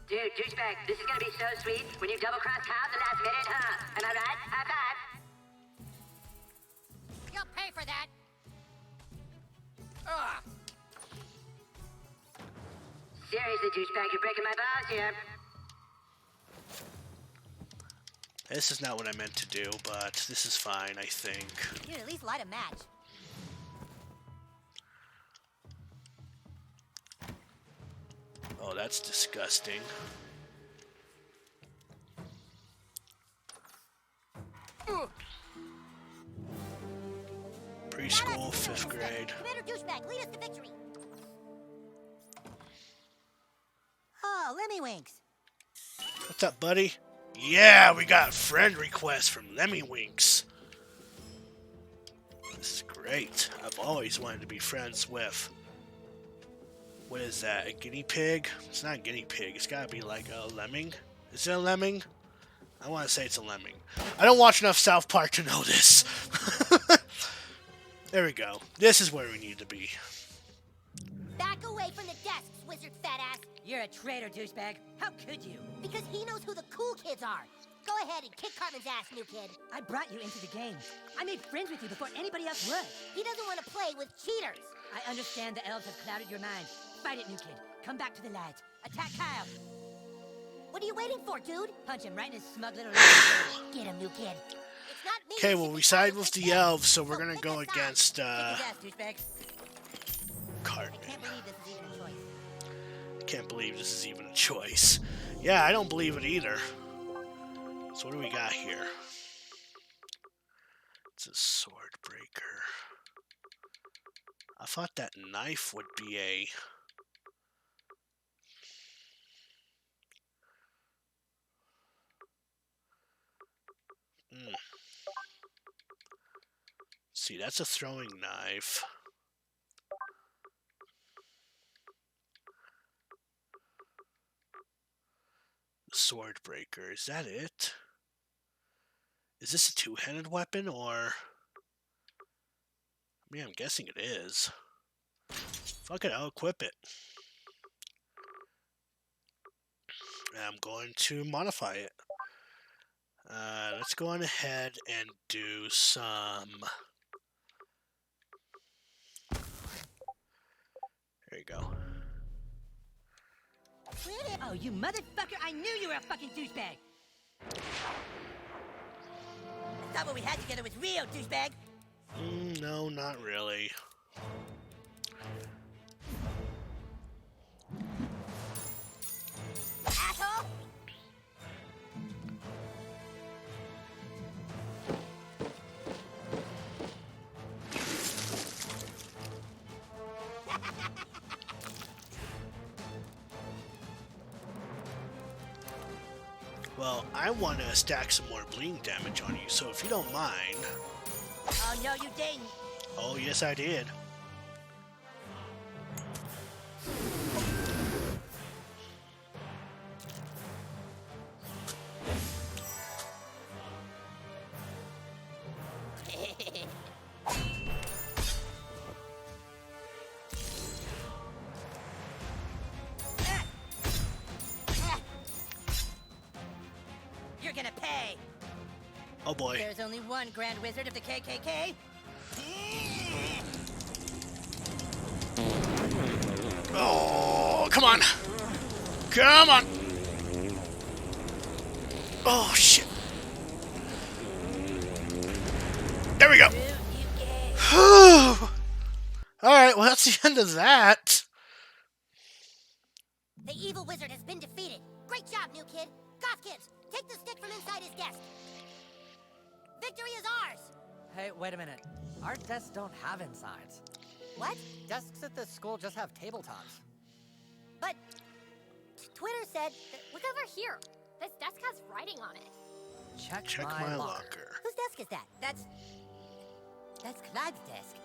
[SPEAKER 18] Dude, douchebag, this is gonna be so sweet when you double-cross Kyle at the last minute, huh? Am I right? High five!
[SPEAKER 4] You'll pay for that!
[SPEAKER 18] Seriously, douchebag, you're breaking my balls here.
[SPEAKER 1] This is not what I meant to do, but this is fine, I think.
[SPEAKER 2] Dude, at least light a match.
[SPEAKER 1] Oh, that's disgusting. Preschool, 5th grade.
[SPEAKER 4] Commander Douchebag, lead us to victory!
[SPEAKER 2] Oh, Lemmywinks.
[SPEAKER 1] What's up, buddy? Yeah, we got friend requests from Lemmywinks. This is great. I've always wanted to be friends with... What is that, a guinea pig? It's not a guinea pig. It's gotta be like a lemming. Is it a lemming? I want to say it's a lemming. I don't watch enough South Park to know this. There we go. This is where we need to be.
[SPEAKER 4] Back away from the desks, wizard fat ass!
[SPEAKER 2] You're a traitor, douchebag. How could you?
[SPEAKER 4] Because he knows who the cool kids are. Go ahead and kick Cartman's ass, new kid.
[SPEAKER 2] I brought you into the game. I made friends with you before anybody else would.
[SPEAKER 4] He doesn't want to play with cheaters.
[SPEAKER 2] I understand the elves have clouded your mind. Fight it, new kid. Come back to the lads. Attack Kyle.
[SPEAKER 4] What are you waiting for, dude?
[SPEAKER 2] Punch him right in his smug little
[SPEAKER 4] Get him, new kid. It's not me.
[SPEAKER 1] Okay, well, we side with the elves, so we're gonna go against, Cartman. Can't believe this is even a choice. Yeah, I don't believe it either. So what do we got here? It's a sword breaker. I thought that knife would be a... See, that's a throwing knife. The sword breaker, is that it? Is this a two-handed weapon, or... I mean, I'm guessing it is. Fuck it, I'll equip it. I'm going to modify it. Let's go on ahead and do some... There you go.
[SPEAKER 2] Oh, you motherfucker! I knew you were a fucking douchebag! I thought what we had together was real, douchebag!
[SPEAKER 1] No, not really. Well, I want to stack some more bleeding damage on you, so if you don't mind...
[SPEAKER 2] Oh, no, you didn't.
[SPEAKER 1] Oh, yes, I did.
[SPEAKER 2] You're gonna pay.
[SPEAKER 1] Oh boy.
[SPEAKER 2] There's only one Grand Wizard of the KKK.
[SPEAKER 1] Oh, come on. Come on. Oh, shit. There we go. Alright, well, that's the end of that.
[SPEAKER 4] The evil wizard has been defeated. Great job, new kid. Goth kids, take the stick from inside his desk. Victory is ours.
[SPEAKER 17] Hey, wait a minute. Our desks don't have insides.
[SPEAKER 4] What?
[SPEAKER 17] Desks at this school just have tabletops.
[SPEAKER 4] But Twitter said...
[SPEAKER 19] Look over here. This desk has writing on it.
[SPEAKER 17] Check
[SPEAKER 1] my locker.
[SPEAKER 2] Whose desk is that? That's Clyde's desk.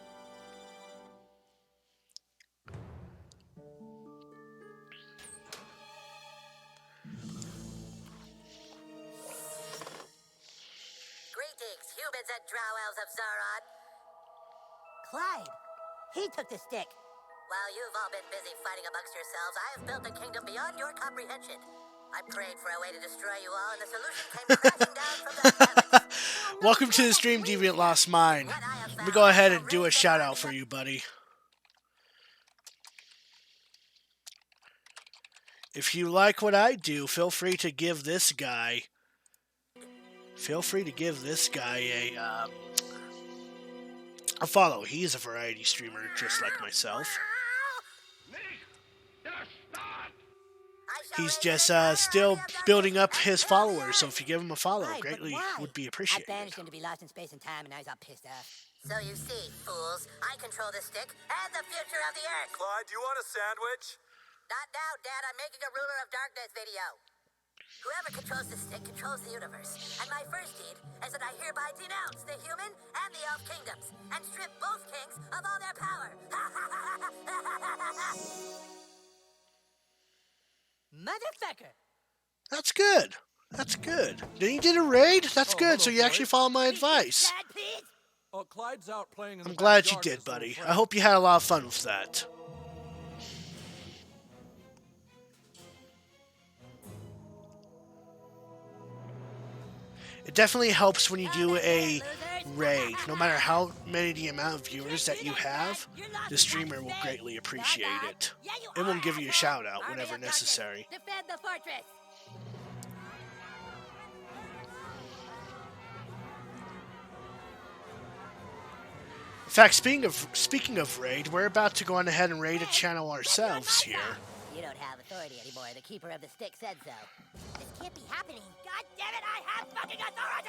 [SPEAKER 4] Greetings, humans and drow elves of Zaron.
[SPEAKER 2] Clyde. He took the stick.
[SPEAKER 4] While you've all been busy fighting amongst yourselves, I have built a kingdom beyond your comprehension. I prayed for a way to destroy you all, and the solution came crashing down from the heavens.
[SPEAKER 1] Welcome to the stream, Deviant Lost Mine. Let me go ahead and do a shout out for you, buddy. If you like what I do, feel free to give this guy a follow. He's a variety streamer just like myself. He's just still building up his followers, so if you give him a follow, greatly would be appreciated.
[SPEAKER 2] I banished him to be lost in space and time, and now he's all pissed off.
[SPEAKER 4] So you see, fools, I control the stick and the future of the Earth.
[SPEAKER 10] Clyde, do you want a sandwich?
[SPEAKER 4] Not now, Dad. I'm making a Ruler of Darkness video. Whoever controls the stick controls the universe. And my first deed is that I hereby denounce the human and the elf kingdoms and strip both kings of all their power.
[SPEAKER 2] Motherfucker!
[SPEAKER 1] That's good. That's good. Then you did a raid? That's good. So you actually followed my advice.
[SPEAKER 12] Clyde's out playing in the
[SPEAKER 1] I'm glad you
[SPEAKER 12] backyard
[SPEAKER 1] did,
[SPEAKER 12] with some
[SPEAKER 1] buddy.
[SPEAKER 12] friends.
[SPEAKER 1] I hope you had a lot of fun with that. It definitely helps when you do a raid. No matter how many the amount of viewers that you have, the streamer will greatly appreciate it. It will give you a shout out whenever necessary.
[SPEAKER 2] Defend the fortress!
[SPEAKER 1] In fact, speaking of raid, we're about to go on ahead and raid a channel ourselves here.
[SPEAKER 2] You don't have authority anymore. The keeper of the stick said so.
[SPEAKER 4] This can't be happening.
[SPEAKER 2] God damn it, I have fucking authority!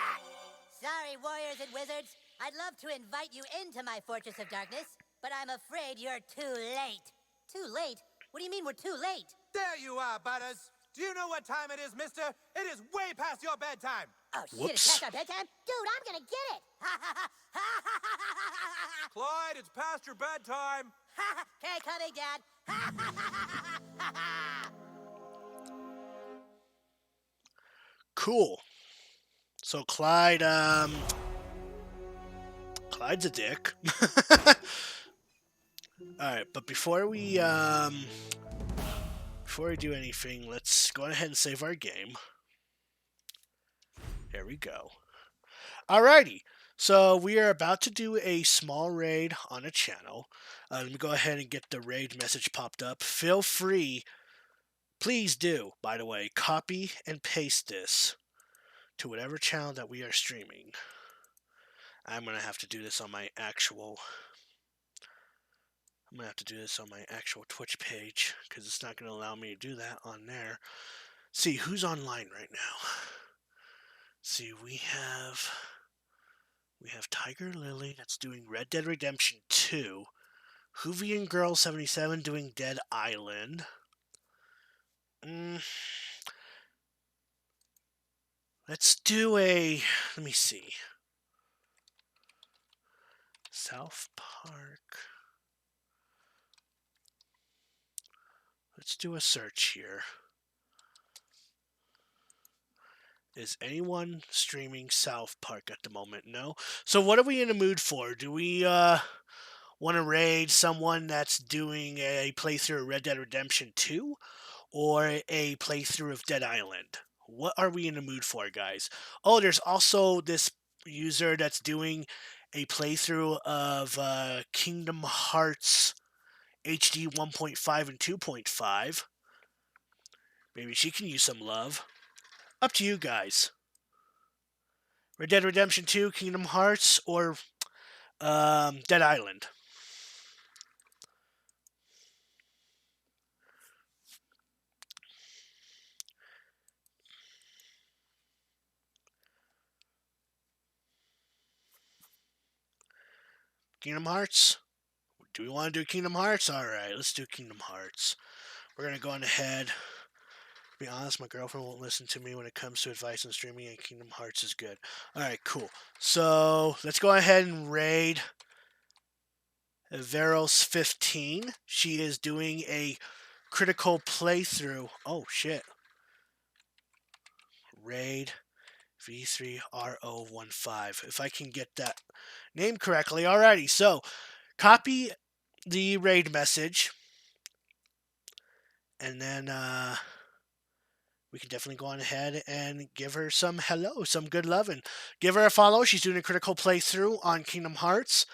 [SPEAKER 2] Sorry, warriors and wizards. I'd love to invite you into my Fortress of Darkness, but I'm afraid you're too late. Too late? What do you mean we're too late?
[SPEAKER 13] There you are, Butters. Do you know what time it is, mister? It is way past your bedtime.
[SPEAKER 2] Oh, shit, it's past our bedtime?
[SPEAKER 4] Dude, I'm gonna get it.
[SPEAKER 12] Clyde, it's past your bedtime.
[SPEAKER 2] Okay, coming, Dad.
[SPEAKER 1] Cool. So Clyde's a dick. Alright, but before we do anything, let's go ahead and save our game. There we go. Alrighty, so we are about to do a small raid on a channel. Let me go ahead and get the raid message popped up. Feel free, please do, by the way, copy and paste this to whatever channel that we are streaming. I'm going to have to do this on my actual... Twitch page, because it's not going to allow me to do that on there. See, who's online right now? See, we have Tiger Lily that's doing Red Dead Redemption 2. Hoovian Girl 77 doing Dead Island. Let's do a, let me see. South Park. Let's do a search here. Is anyone streaming South Park at the moment? No. So what are we in the mood for? Do we want to raid someone that's doing a playthrough of Red Dead Redemption 2 or a playthrough of Dead Island? What are we in the mood for, guys? Oh, there's also this user that's doing a playthrough of Kingdom Hearts HD 1.5 and 2.5. Maybe she can use some love. Up to you guys. Red Dead Redemption 2, Kingdom Hearts, or Dead Island. Kingdom Hearts? Do we want to do Kingdom Hearts? Alright, let's do Kingdom Hearts. We're going to go on ahead. To be honest, my girlfriend won't listen to me when it comes to advice on streaming, and Kingdom Hearts is good. Alright, cool. So, let's go ahead and raid Veros 15. She is doing a critical playthrough. Oh, shit. Raid V3RO15. If I can get that name correctly. Alrighty, so copy the raid message. And then we can definitely go on ahead and give her some hello, some good loving. Give her a follow. She's doing a critical playthrough on Kingdom Hearts.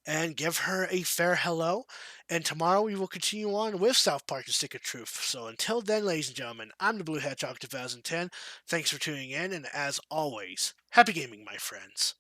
[SPEAKER 1] And give her a fair hello. And tomorrow we will continue on with South Park: The Stick of Truth. So until then, ladies and gentlemen, I'm the Blue Hedgehog 2010. Thanks for tuning in. And as always, happy gaming, my friends.